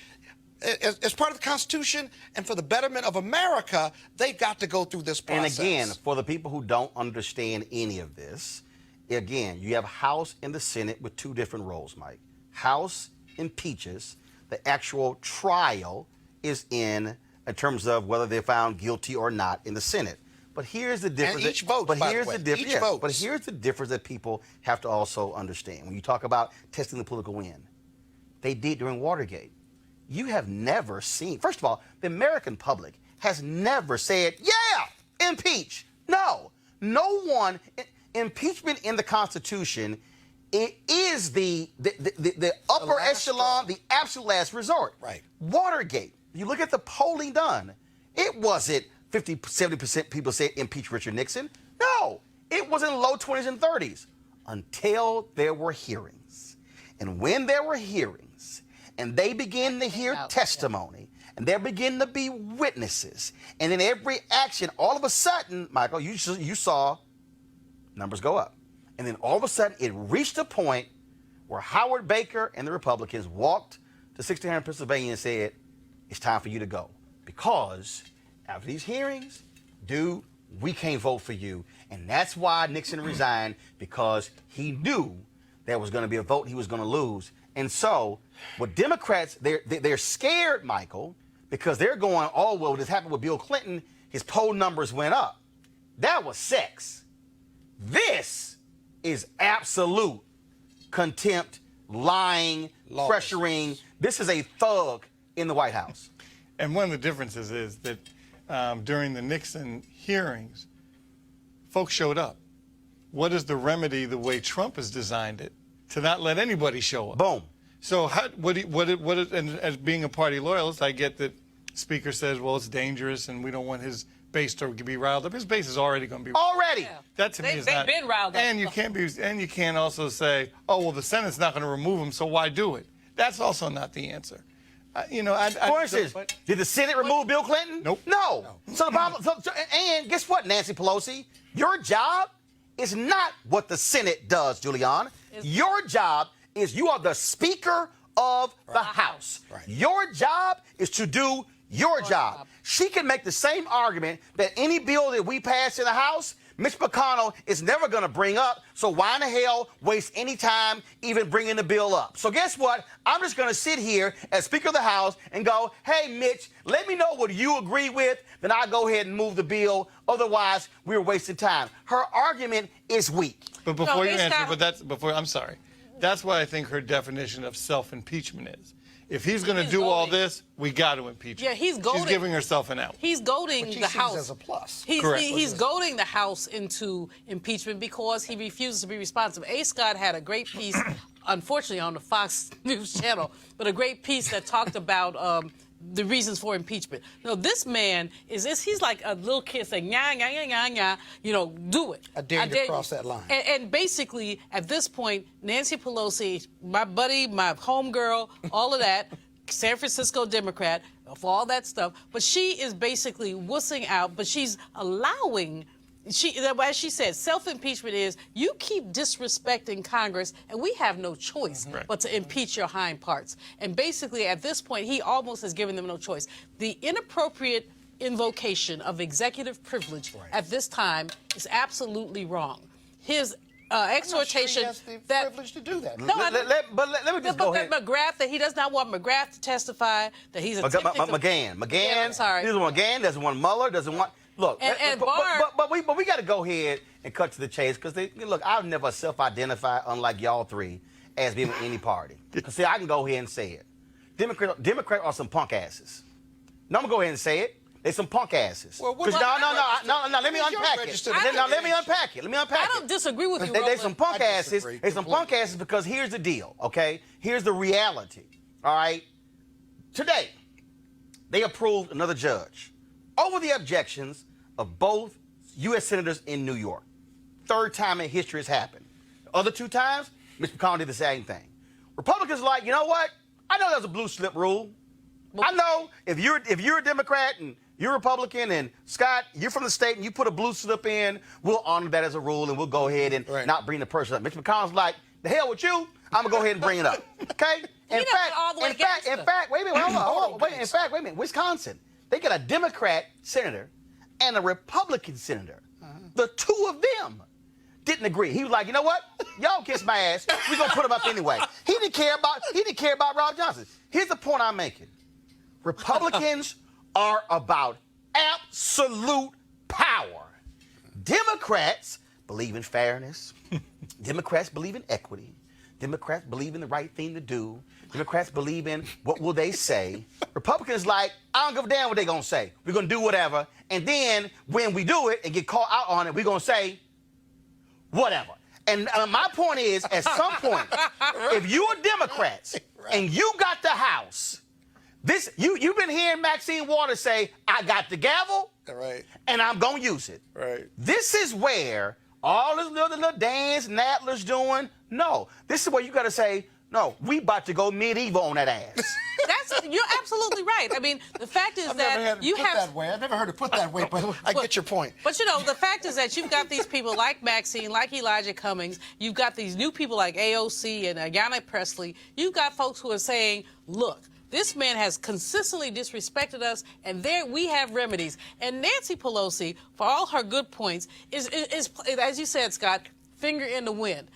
as part of the Constitution and for the betterment of America, they've got to go through this process. And again, for the people who don't understand any of this, again, you have House and the Senate with two different roles, Mike. House impeaches. The actual trial is in terms of whether they're found guilty or not in the Senate. But here's the difference. And each vote, by the way. Each vote. But here's the difference that people have to also understand. When you talk about testing the political wind, they did during Watergate. You have never seen, first of all, the American public has never said, yeah, impeach. No one, impeachment in the Constitution, it is the upper echelon, the absolute last resort. Right. Watergate, you look at the polling done, it wasn't 50, 70% people said impeach Richard Nixon. No, it was in the low 20s and 30s until there were hearings. And when there were hearings, and they begin to hear testimony, and there begin to be witnesses, and in every action, all of a sudden, Michael, you saw numbers go up. And then all of a sudden, it reached a point where Howard Baker and the Republicans walked to 1600 Pennsylvania and said, it's time for you to go. Because after these hearings, dude, we can't vote for you. And that's why Nixon resigned, because he knew there was going to be a vote he was going to lose. And so, what Democrats, they're scared, Michael, because they're going, oh, well, this happened with Bill Clinton. His poll numbers went up. That was sex. This is absolute contempt, lying, pressuring. This is a thug in the White House. And one of the differences is that during the Nixon hearings, folks showed up. What is the remedy the way Trump has designed it? To not let anybody show up. Boom. So and as being a party loyalist, I get that Speaker says, well, it's dangerous and we don't want his base to be riled up. His base is already going to be already. Yeah. That to me is not. They've been riled up. And you can't also say, oh, well, the Senate's not going to remove him, so why do it? That's also not the answer. Of course it is. Did the Senate remove Bill Clinton? Nope. No. So the problem, and guess what, Nancy Pelosi? Your job is not what the Senate does, Julian. Your job is you are the Speaker of the House. Right. Your job is to do your job. She can make the same argument that any bill that we pass in the House, Mitch McConnell is never going to bring up, so why in the hell waste any time even bringing the bill up? So guess what? I'm just going to sit here as Speaker of the House and go, hey, Mitch, let me know what you agree with, then I'll go ahead and move the bill. Otherwise, we're wasting time. Her argument is weak. But before you answer, I'm sorry. That's what I think her definition of self-impeachment is. if he's going to do all this, we got to impeach him. Yeah, he's goading. She's giving herself an out. He's goading Which he the sees House. as a plus. Correct. He's goading the House into impeachment because he refuses to be responsive. A. Scott had a great piece, unfortunately, on the Fox News channel, but a great piece that talked about the reasons for impeachment. No, this man he's like a little kid saying, "Nya, nya, nya, nya, nya," you know, do it. I dare you to cross that line. And basically, at this point, Nancy Pelosi, my buddy, my homegirl, all of that, San Francisco Democrat, for all that stuff, but she is basically wussing out, but she's allowing. As she said, self-impeachment is you keep disrespecting Congress, and we have no choice but to impeach your hind parts. And basically, at this point, he almost has given them no choice. The inappropriate invocation of executive privilege at this time is absolutely wrong. His exhortation I'm not sure he has the that privilege to do that. No, let me just go ahead. McGrath, that he does not want McGrath to testify, that he's attempting to... McGahn. I'm sorry. He doesn't want McGahn, doesn't want Mueller, doesn't want... Look, And Barr... but we got to go ahead and cut to the chase because, look, I've never self-identified, unlike y'all three, as being with any party. See, I can go ahead and say it. Democrat are some punk asses. No, I'm going to go ahead and say it. They some punk asses. Well, what- No, let me Where's your unpack it. registered No, let me unpack it. I don't disagree with you, They Roland. some punk I asses. disagree They some punk asses because here's the deal, okay? Here's the reality, all right? Today, they approved another judge over the objections of both U.S. senators in New York. Third time in history has happened. The other two times, Mitch McConnell did the same thing. Republicans are like, you know what? I know there's a blue slip rule. I know if you're a Democrat and you're a Republican and Scott, you're from the state and you put a blue slip in, we'll honor that as a rule and we'll go ahead and not bring the person up. Mitch McConnell's like, the hell with you, I'm gonna go ahead and bring it up. Okay? In fact, wait a minute, hold on. In fact, wait a minute, Wisconsin, they got a Democrat senator and a Republican senator. The two of them didn't agree. He was like, you know what? Y'all kiss my ass. We're gonna put him up anyway. He didn't care about Rob Johnson. Here's the point I'm making. Republicans are about absolute power. Democrats believe in fairness. Democrats believe in equity. Democrats believe in the right thing to do. Democrats believe in what will they say. Republicans like, I don't give a damn what they're going to say. We're going to do whatever. And then when we do it and get caught out on it, we're going to say whatever. And my point is, at some point, if you're Democrats and you got the House, you've been hearing Maxine Waters say, I got the gavel, and I'm going to use it. This is where all this little dance Nadler's doing, no. This is where you got to say, no, we about to go medieval on that ass. You're absolutely right. I mean, the fact is that you have... I've never heard it put that way, but I get your point. But, you know, the fact is that you've got these people like Maxine, like Elijah Cummings. You've got these new people like AOC and Ayanna Pressley. You've got folks who are saying, look, this man has consistently disrespected us, and there we have remedies. And Nancy Pelosi, for all her good points, is as you said, Scott, finger in the wind.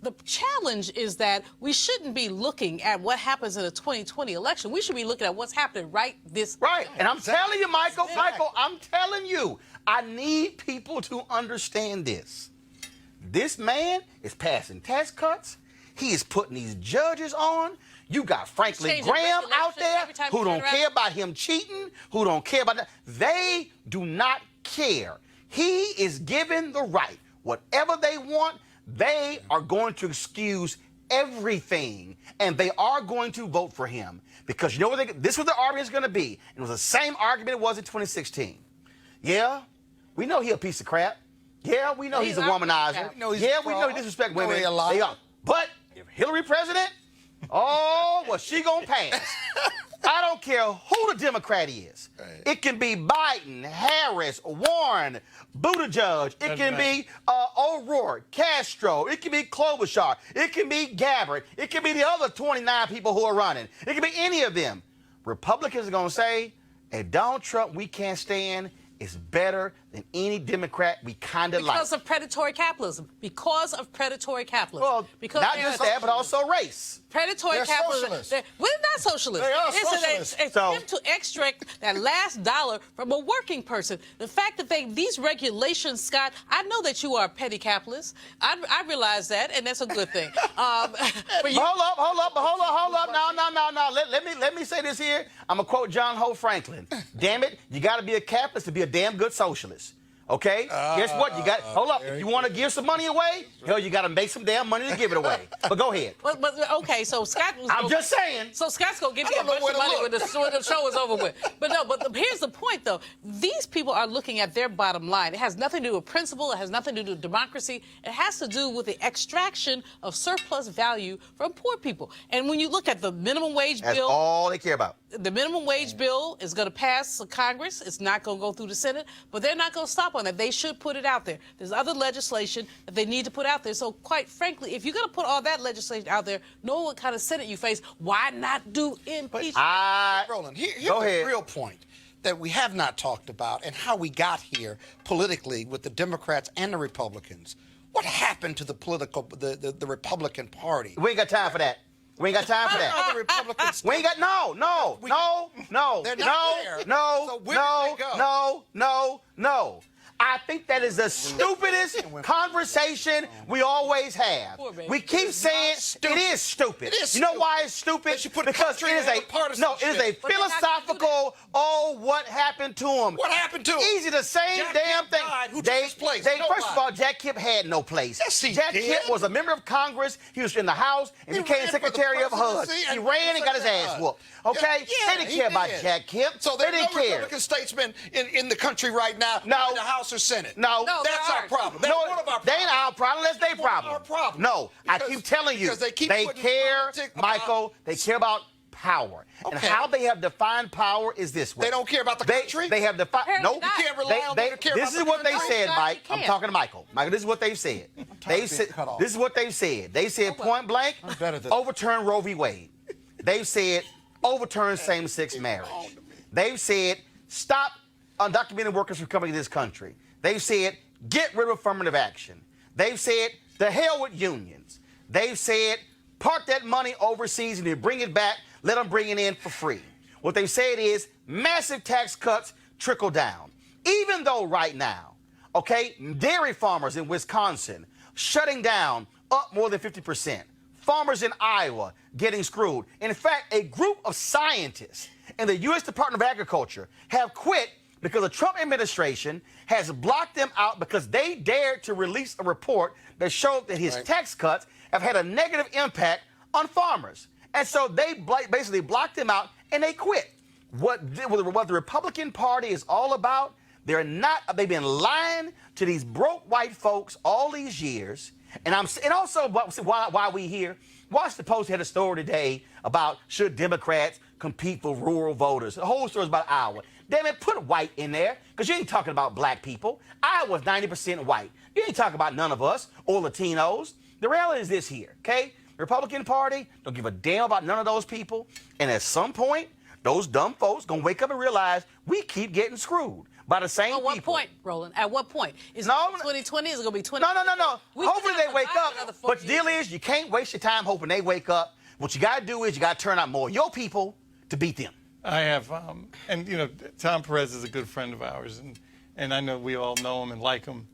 The challenge is that we shouldn't be looking at what happens in the 2020 election. We should be looking at what's happening right this Right. And I'm telling you, Michael, I'm telling you, I need people to understand this. This man is passing tax cuts. He is putting these judges on. You got Franklin Graham out there who don't care about him cheating, who don't care about that. They do not care. He is given the right. Whatever they want, they are going to excuse everything, and they are going to vote for him. Because you know what this was the argument is going to be. It was the same argument it was in 2016. Yeah, we know he's a piece of crap. Yeah, we know he's a womanizer. We know he disrespects women. But if Hillary president, oh, well, she gonna pass. I don't care who the Democrat is. It can be Biden, Harris, Warren, Buttigieg. It can be O'Rourke, Castro. It can be Klobuchar. It can be Gabbard. It can be the other 29 people who are running. It can be any of them. Republicans are gonna say, hey, Donald Trump, we can't stand. Is better than any Democrat we kind of like. Because of predatory capitalism. Because of predatory capitalism. Well, not just that, but also race. Predatory capitalism. We're not socialists. They are socialists. It's an attempt to extract that last dollar from a working person. The fact that these regulations, Scott, I know that you are a petty capitalist. I realize that, and that's a good thing. Hold up. No. let me say this here. I'm gonna quote John Hope Franklin. Damn it, you got to be a capitalist to be a damn good socialist. Okay? Guess what? You got hold up. If you want to give some money away, hell, you got to make some damn money to give it away. But go ahead. But okay, so Scott was I'm just saying. So Scott's gonna give me a bunch of money when the show is over with. But no, here's the point though. These people are looking at their bottom line. It has nothing to do with principle. It has nothing to do with democracy. It has to do with the extraction of surplus value from poor people. And when you look at the minimum wage That's bill, all they care about. the minimum wage bill is going to pass Congress. It's not going to go through the Senate, but they're not going to stop on that. They should put it out there. There's other legislation that they need to put out there. So quite frankly, if you're going to put all that legislation out there, knowing what kind of Senate you face, why not do impeachment? Roland, here's Go the ahead. real point that we have not talked about and how we got here politically with the Democrats and the Republicans. What happened to the Republican Party? We ain't got time for that. We ain't got time for that. Other Republicans. We ain't got no. They're not there. So where did they go? No. I think that is the stupidest conversation we always have. Poor baby. We keep saying it is stupid. It is You know stupid. why it's stupid? They should put Because it country is ahead a of partisanship. it is a But they're not gonna do philosophical. Oh, what happened to him? What happened to him? Easy, the same Jack damn Kemp thing. died. Who took his place? First of Nobody. all, Jack Kemp had no place. Yes, he Jack did. Kemp was a member of Congress. He was in the House and He became ran for the Secretary of HUD. presidency He and ran and got his Secretary of ass HUD. whooped. Okay? Yeah, They didn't he care about did. Jack Kemp. So they there's didn't no care. Republican statesmen in the country right now, No. in the House or Senate. No. No, That's there our aren't. problem. That's one of our They ain't problems. our problem. That's their One of problem. our problems. No, I Because- keep telling you, because they keep they putting care, politics about- Michael. They care about power, and Okay. how they have defined power is this way. They don't care about the country? They have defined. Apparently Nope. not. You can't rely on them to care This about is the what they country. said, No, Mike. you I'm can't. talking to Michael. Michael, this is what they've said. They being said cut off. this is what they've said. They said point blank, better than- overturn Roe v. Wade. They've said overturn same-sex marriage. They've said stop undocumented workers from coming to this country. They've said get rid of affirmative action. They've said the hell with unions. They've said park that money overseas and then bring it back. Let them bring it in for free. What they've said is massive tax cuts trickle down. Even though right now, okay, dairy farmers in Wisconsin shutting down up more than 50%. Farmers in Iowa getting screwed. In fact, a group of scientists in the U.S. Department of Agriculture have quit because the Trump administration has blocked them out because they dared to release a report that showed that his tax cuts have had a negative impact on farmers. And so they basically blocked them out and they quit. What the Republican Party is all about, they've been lying to these broke white folks all these years. And also why we here. Washington Post had a story today about should Democrats compete for rural voters. The whole story is about Iowa. Damn it, put white in there, because you ain't talking about black people. Iowa's 90% white. You ain't talking about none of us or Latinos. The reality is this here, okay? The Republican Party don't give a damn about none of those people. And at some point, those dumb folks gonna wake up and realize we keep getting screwed by the same At what people. point, Roland? At what point? Is No, it 2020? Is it going to be 20? No. We Hopefully could they wake survive up. another 4 But the deal years. is you can't waste your time hoping they wake up. What you got to do is you got to turn out more of your people to beat them. I have, and you know, Tom Perez is a good friend of ours, and I know we all know him and like him,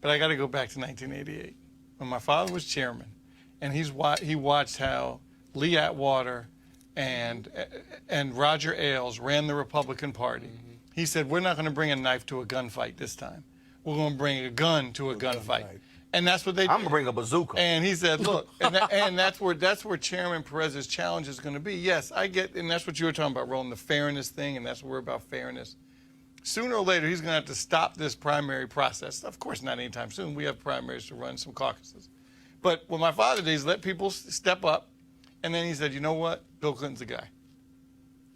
but I got to go back to 1988 when my father was chairman, and he watched how Lee Atwater and Roger Ailes ran the Republican Party. He said, "We're not going to bring a knife to a gunfight this time. We're going to bring a gun to a gunfight." And that's what they did. I'm going to bring a bazooka. And he said, look, and that's where Chairman Perez's challenge is going to be. Yes, I get, and that's what you were talking about, Roland, the fairness thing, and that's what we're about, fairness. Sooner or later, he's going to have to stop this primary process. Of course, not anytime soon. We have primaries to run, some caucuses. But what my father did is let people step up, and then he said, you know what? Bill Clinton's the guy.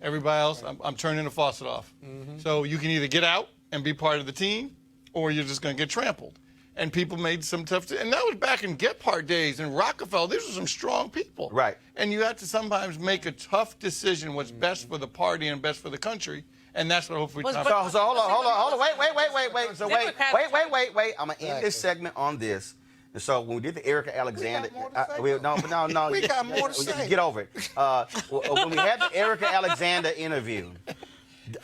Everybody else, I'm turning the faucet off. So you can either get out and be part of the team, or you're just going to get trampled. And people made some tough, and that was back in Gephardt days and Rockefeller. These were some strong people. Right. And you have to sometimes make a tough decision what's best for the party and best for the country. And that's what hopefully Was- Tom but- So hold on. Wait. So wait. Democrats- I'm going to end this segment on this. And so when we did the Erica Alexander, more to say, no. We got more to say. Get over it. When we had the Erica Alexander interview,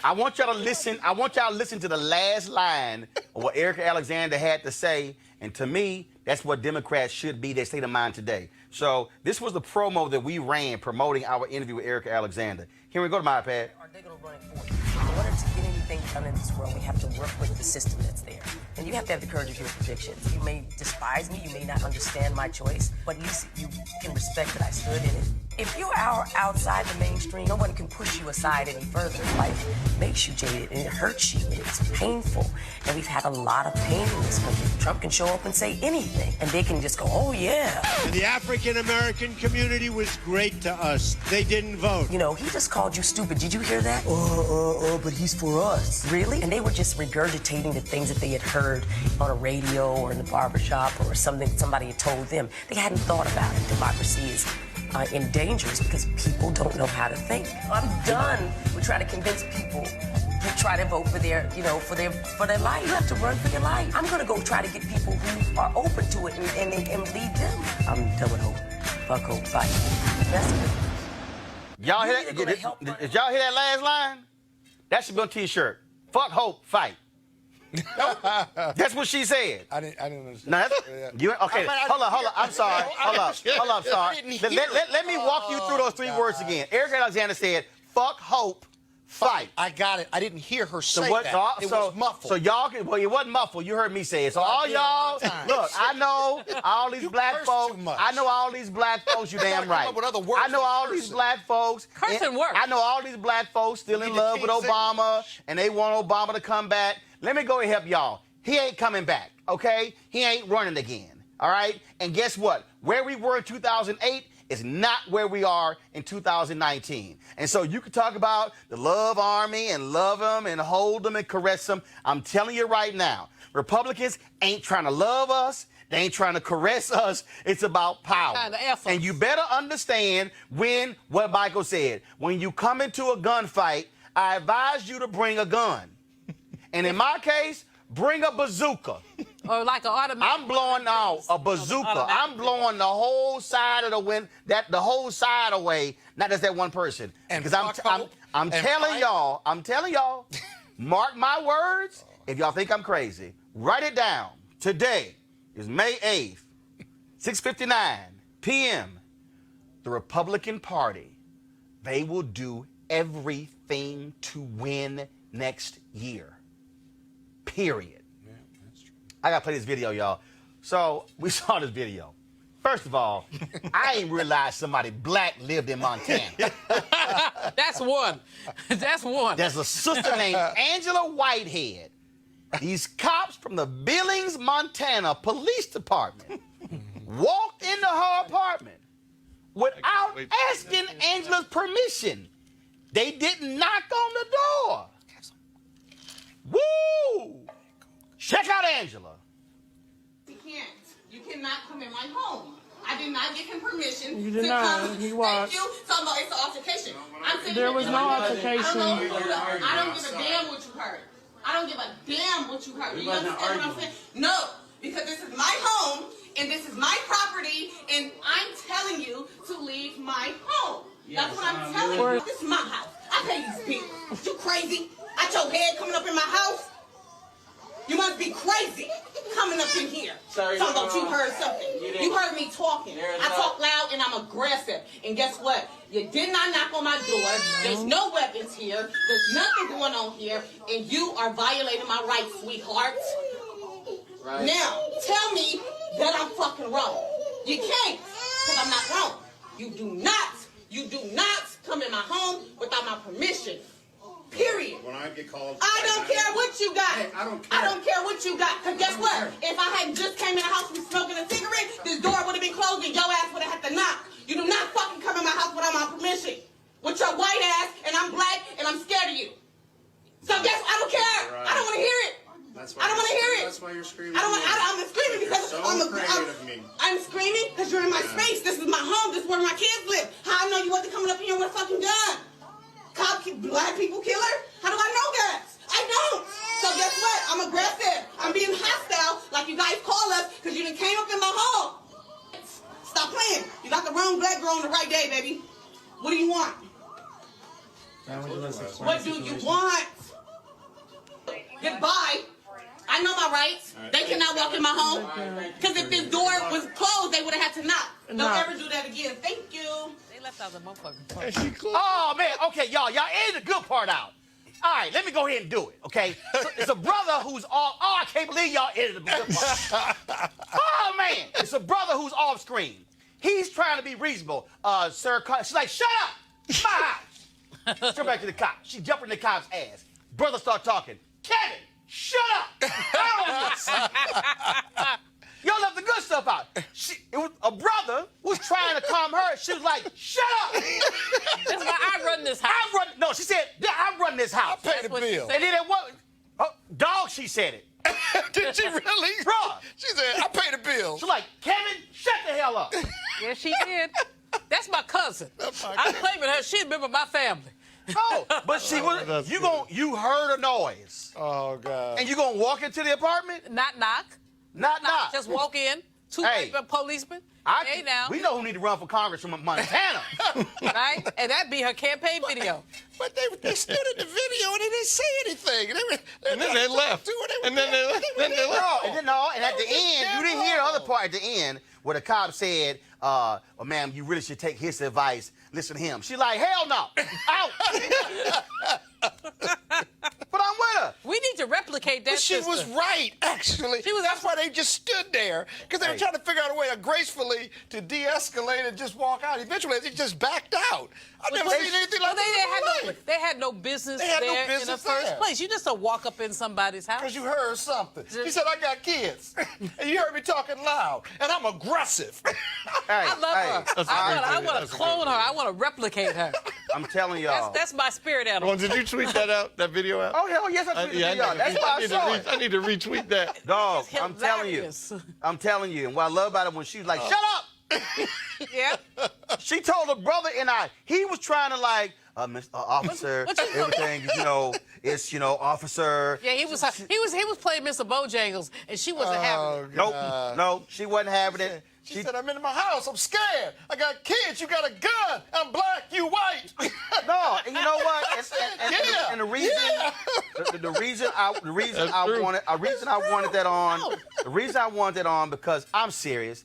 I want y'all to listen. I want y'all to listen to the last line of what Erica Alexander had to say. And to me, that's what Democrats should be their state of mind today. So this was the promo that we ran promoting our interview with Erica Alexander. Here we go to my iPad. Are they going to run it for you? In order to get anything done in this world, we have to work with the system that's there. And you have to have the courage of your convictions. You may despise me, you may not understand my choice, but at least you can respect that I stood in it. If you're outside the mainstream, no one can push you aside any further. Life makes you jaded, and it hurts you, and it's painful. And we've had a lot of pain in this country. Trump can show up and say anything, and they can just go, oh, yeah. The African-American community was great to us. They didn't vote. You know, he just called you stupid. Did you hear that? But he's for us. Really? And they were just regurgitating the things that they had heard on a radio or in the barbershop or something somebody had told them. They hadn't thought about it. Democracy is in danger because people don't know how to think. I'm done with trying to convince people to try to vote for their, for their life. You have to run for your life. I'm going to go try to get people who are open to it and lead them. I'm done with hope. Fuck hope. Fight. That's it. Y'all hear that? Did y'all hear that last line? That should be on a T-shirt. Fuck hope, fight. That's what she said. I didn't understand. No, okay, hold on. I'm sorry. Hold up, sorry. Let me walk you through those three words again. Erica Alexander said, fuck hope, fight. I got it. I didn't hear her say that. It was muffled. So y'all can, well, it wasn't muffled. You heard me say it. So all y'all, look, I know all these black folks. I know all these black folks. You damn right. I know all these black folks. Cursing works. I know all these black folks still in love with Obama, and they want Obama to come back. Let me go and help y'all. He ain't coming back, okay? He ain't running again, all right? And guess what? Where we were in 2008 is not where we are in 2019. And so you can talk about the love army and love them and hold them and caress them. I'm telling you right now, Republicans ain't trying to love us. They ain't trying to caress us. It's about power. And you better understand what Michael said. When you come into a gunfight, I advise you to bring a gun. And in my case, bring a bazooka. Or like an automatic. I'm blowing out a bazooka. I'm blowing the whole side of the whole side away, not just that one person. Because I'm telling y'all, mark my words. If y'all think I'm crazy, write it down. Today is May 8th, 6:59 p.m. The Republican Party, they will do everything to win next year. Period. Yeah, that's true. I gotta play this video, y'all. So we saw this video. First of all, I ain't realized somebody black lived in Montana. That's one. That's one. There's a sister named Angela Whitehead. These cops from the Billings, Montana Police Department walked into her apartment without asking Angela's permission. They didn't knock on the door. Woo! Check out Angela. He can't. You cannot come in my home. I did not give him permission. You did not. He was. Thank you. So no, it's an altercation. There was no altercation. I don't give a damn what you heard. I don't give a damn what you heard. You understand what I'm saying? No, because this is my home and this is my property, and I'm telling you to leave my home. That's what I'm telling you. This is my house. I pay these people. You crazy? At your head coming up in my house? You must be crazy coming up in here. Talking about you heard something. You heard me talking. I talk loud and I'm aggressive. And guess what? You did not knock on my door. There's no weapons here. There's nothing going on here. And you are violating my rights, sweetheart. Right. Now, tell me that I'm fucking wrong. You can't, because I'm not wrong. You do not come in my home without my permission. Period. When I get called, I don't care what you got. Hey, I don't care. I don't care what you got. Because guess what? If I hadn't just came in the house and smoking a cigarette, this door would have been closed and your ass would have had to knock. You do not fucking come in my house without my permission. With your white ass, and I'm black, and I'm scared of you. So guess I don't care. Right. I don't want to hear it. I don't want to hear it. That's why you're screaming. I'm screaming because so I'm screaming because you're in my space. This is my home. This is where my kids live. How I know you wasn't coming up here with a fucking gun? Black people killer? How do I know that? I don't. So guess what? I'm aggressive. I'm being hostile, like you guys call us, because you done came up in my home. Stop playing. You got the wrong black girl on the right day, baby. What do you want? What do you want? Goodbye. I know my rights. They cannot walk in my home. Because if this door was closed, they would have had to knock. Don't No. ever do that again. Thank you. They left out the motherfucker. And she closed. Oh, man. Okay, y'all edited the good part out. All right, let me go ahead and do it, okay? So it's a brother who's off. Oh, I can't believe y'all edited the good part. Oh, man. It's a brother who's off screen. He's trying to be reasonable. Sir, she's like, shut up. It's my house. Turn back to the cop. She jumped in the cop's ass. Brother start talking. Kevin, shut up. Y'all left the good stuff out. It was a brother was trying to calm her. She was like, shut up. That's why I run this house. No, she said, I run this house. I pay the what she bill. said. And then it was, dog, she said it. Did she really? Bruh. She said, I pay the bill. She's like, Kevin, shut the hell up. Yeah, she did. That's my cousin. my I'm claiming her. She a member of my family. No, but she was, that's you heard a noise. Oh, God. And you gonna walk into the apartment? Not knock. Not. Just walk in. Two Hey. white policemen. Hey now. We know who need to run for Congress from Montana. Right? And that'd be her campaign video. But they stood in the video and they didn't say anything. And then they left. And then they left. And at the end, you didn't hear the other part at the end where the cop said, well, ma'am, you really should take his advice. Listen to him. She's like, hell no. Out. But I'm with her. We need to replicate that. But she sister. was right, actually. That's why they just stood there, because they were trying to figure out a way to gracefully to de-escalate and just walk out. Eventually, they just backed out. I've never seen anything like that. They had no business They had no there in the business first there. place. You just don't walk up in somebody's house. Because you heard something. She said, I got kids. And you heard me talking loud. And I'm aggressive. I love her. I want to clone her. I want to replicate her. I'm telling y'all. That's my spirit animal. Well, did you tweet that out, that video out? Oh, hell yes, I tweeted it out. That's why I saw it. I need to retweet that. Dog, It's I'm telling you. hilarious. I'm telling you. And what I love about it when she was like, shut up. Yeah. She told her brother and he was trying to like, Mr. Officer, what you doing? everything, it's, officer. Yeah, he was playing Mr. Bojangles, and she wasn't having it. No, she wasn't having it. She said, I'm in my house. I'm scared. I got kids. You got a gun. I'm black. You white. No, and you know what? And the reason, the reason I wanted that on because I'm serious.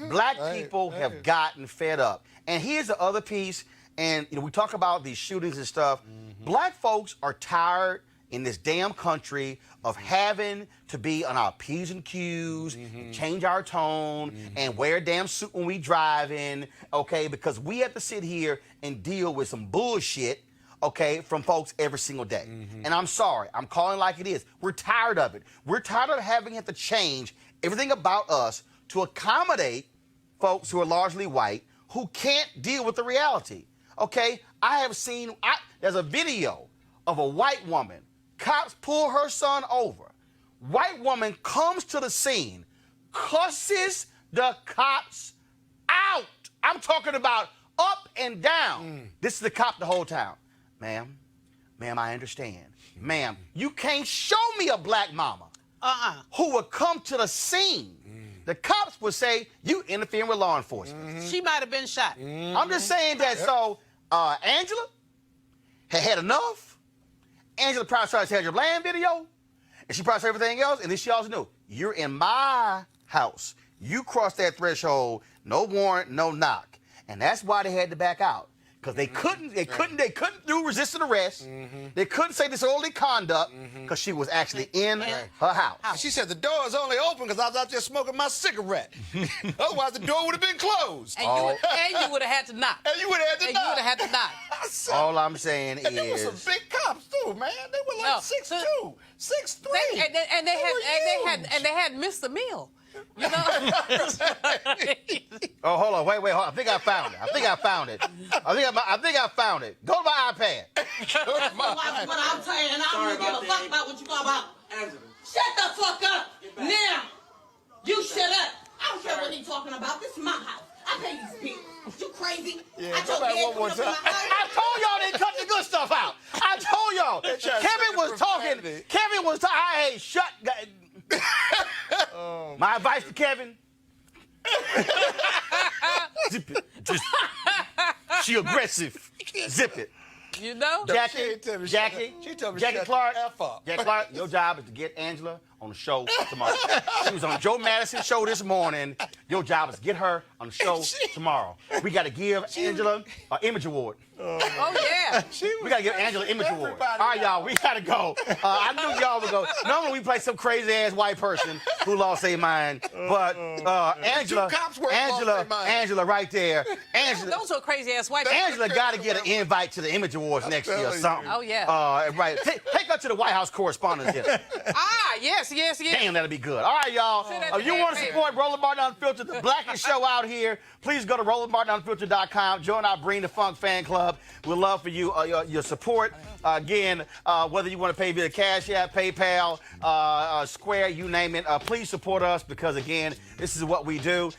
Black people have gotten fed up. And here's the other piece. And we talk about these shootings and stuff. Black folks are tired in this damn country of having to be on our P's and Q's, change our tone, and wear a damn suit when we drive in, okay? Because we have to sit here and deal with some bullshit, okay, from folks every single day. And I'm sorry, I'm calling like it is. We're tired of it. We're tired of having to change everything about us to accommodate folks who are largely white who can't deal with the reality, okay? There's a video of a white woman. Cops pull her son over. White woman comes to the scene, cusses the cops out. I'm talking about up and down. This is the cop the whole time. Ma'am, I understand. Ma'am, you can't show me a black mama who would come to the scene. The cops would say, you interfering with law enforcement. She might have been shot. I'm just saying that, so Angela had enough. Angela probably saw Hedge of Land video, and she probably saw everything else, and then she also knew, you're in my house. You crossed that threshold, no warrant, no knock. And that's why they had to back out. Because they couldn't do resisting arrest. They couldn't say disorderly conduct because she was actually in her house. She said the door is only open because I was out there smoking my cigarette. Otherwise, the door would have been closed. And you would have had to knock. And you would have had to knock. All I'm saying and there were some big cops too, man. They were like 6'2", 6'3". And they had missed the meal. You know? Oh, hold on. Wait. Hold on. I think I found it. I think I found it. Go to my iPad. What I'm saying, and I don't give a fuck about what you talk about. Shut the fuck up. Now, you shut up. I don't care what he's talking about. This is my house. I pay these bills. You crazy? Yeah, I told you one more time. I told y'all they cut the good stuff out. I told y'all. Kevin was talking. Hey, shut. My advice to Kevin. Zip it. She aggressive. Zip it. You know? She ain't tell me Jackie shut Clark. the F up. Jackie Clark, your job is to get Angela on the show tomorrow. She was on Joe Madison's show this morning. Your job is to get her on the show tomorrow. We got to give Angela an Image Award. Oh, yeah. We got to give Angela an Image Award. All right, y'all, we got to go. I knew y'all would go. Normally we play some crazy-ass white person who lost their mind. But Angela, Angela right there. Angela, Those are crazy-ass white people. Angela got to get an invite to the Image Awards next year or something. Oh, yeah. Right. Take her to the White House Correspondents' Dinner. Yes. Damn, that'll be good. All right, y'all. If you want to support Roland Martin Unfiltered, the blackest show out here, please go to RolandMartinUnfiltered.com. Join our Bring the Funk fan club. We'd love for you your support. Again, whether you want to pay via Cash App, PayPal, Square, you name it, please support us because, again, this is what we do.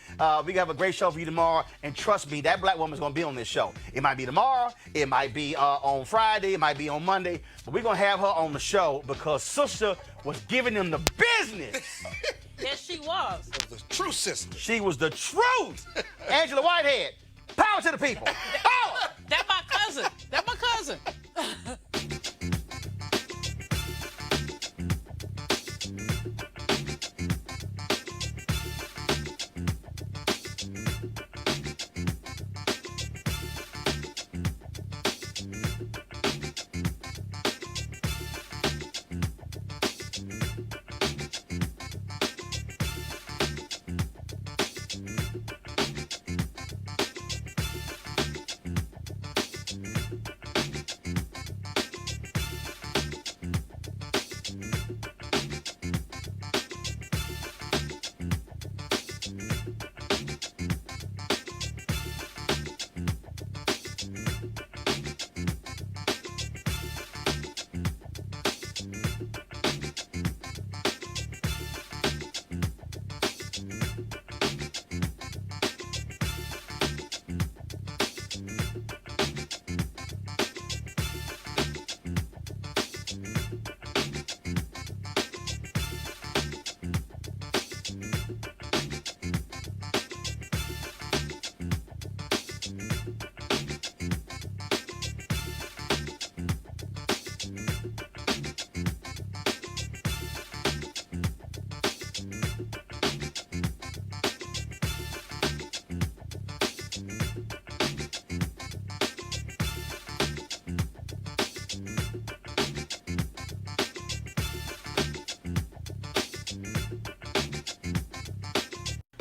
We have a great show for you tomorrow. And trust me, that black woman's going to be on this show. It might be tomorrow. It might be on Friday. It might be on Monday. But we're going to have her on the show because sister was giving them the business. Yes, she was. The true sister. She was the truth. Angela Whitehead, power to the people. Power! That's my cousin. That's my cousin.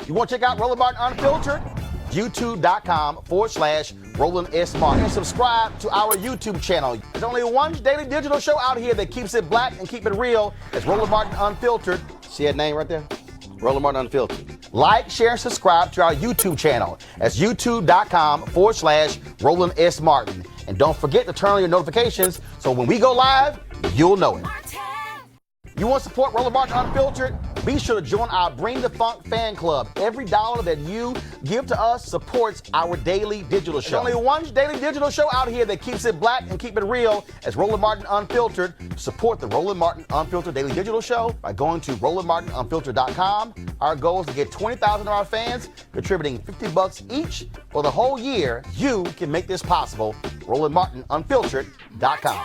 You want to check out Roland Martin Unfiltered? YouTube.com/Roland S. Martin. And subscribe to our YouTube channel. There's only one daily digital show out here that keeps it black and keep it real. It's Roland Martin Unfiltered. See that name right there? Roland Martin Unfiltered. Like, share, and subscribe to our YouTube channel. That's YouTube.com/Roland S. Martin. And don't forget to turn on your notifications so when we go live, you'll know it. You want to support Roland Martin Unfiltered? Be sure to join our Bring the Funk fan club. Every dollar that you give to us supports our daily digital show. There's only one daily digital show out here that keeps it black and keep it real. It's Roland Martin Unfiltered. Support the Roland Martin Unfiltered daily digital show by going to RolandMartinUnfiltered.com. Our goal is to get 20,000 of our fans contributing $50 each for the whole year. You can make this possible. RolandMartinUnfiltered.com.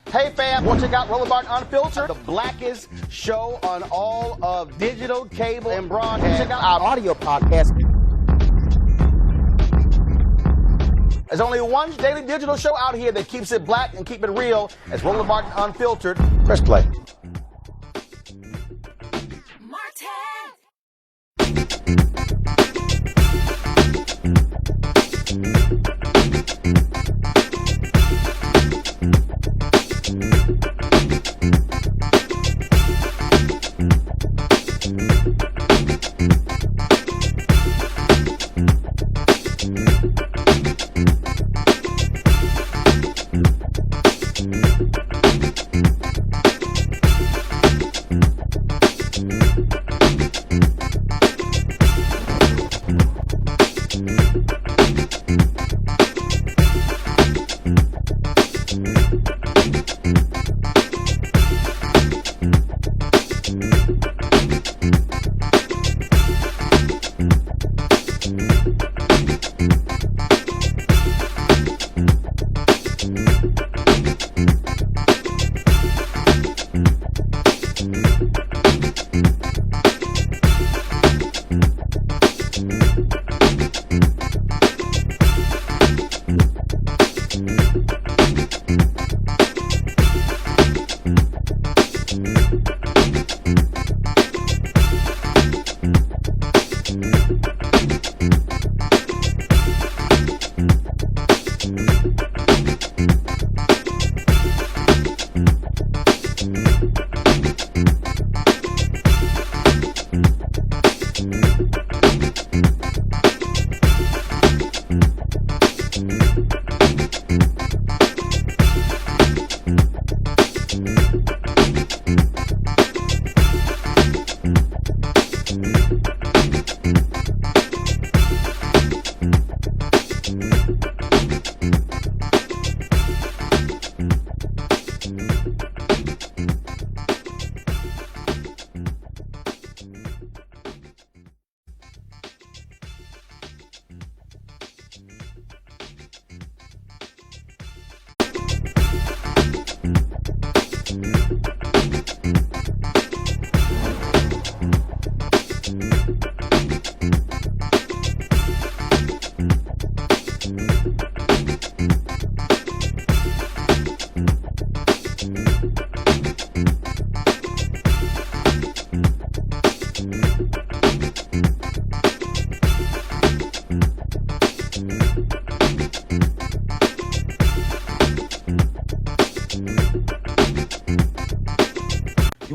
Hey fam, want to check out Roland Martin Unfiltered? The blackest show on all of digital, cable, and broadcast. Check out our audio podcast. There's only one daily digital show out here that keeps it black and keep it real. It's Roland Martin Unfiltered. Press play.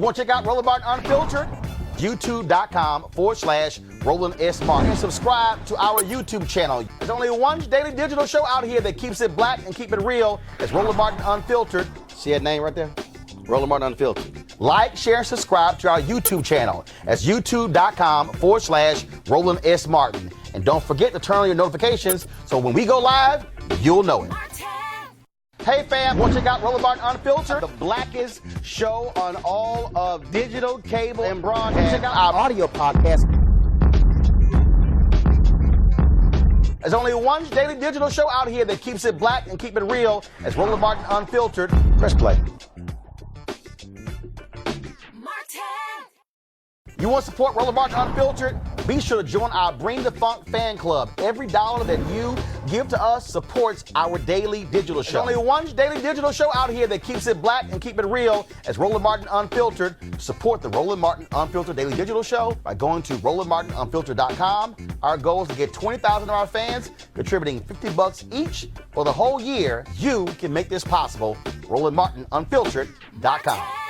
You want to check out Roland Martin Unfiltered? YouTube.com/Roland S. Martin. And subscribe to our YouTube channel. There's only one daily digital show out here that keeps it black and keep it real. It's Roland Martin Unfiltered. See that name right there? Roland Martin Unfiltered. Like, share, and subscribe to our YouTube channel. That's YouTube.com/Roland S. Martin. And don't forget to turn on your notifications so when we go live, you'll know it. Hey fam, want to check out Roland Martin Unfiltered? The blackest show on all of digital, cable, and broadcast. Check out our audio podcast. There's only one daily digital show out here that keeps it black and keep it real. It's Roland Martin Unfiltered. Press play. You want to support Roland Martin Unfiltered? Be sure to join our Bring the Funk fan club. Every dollar that you give to us supports our daily digital show. There's only one daily digital show out here that keeps it black and keep it real. It's Roland Martin Unfiltered. Support the Roland Martin Unfiltered daily digital show by going to RolandMartinUnfiltered.com. Our goal is to get 20,000 of our fans contributing $50 each for the whole year. You can make this possible. RolandMartinUnfiltered.com.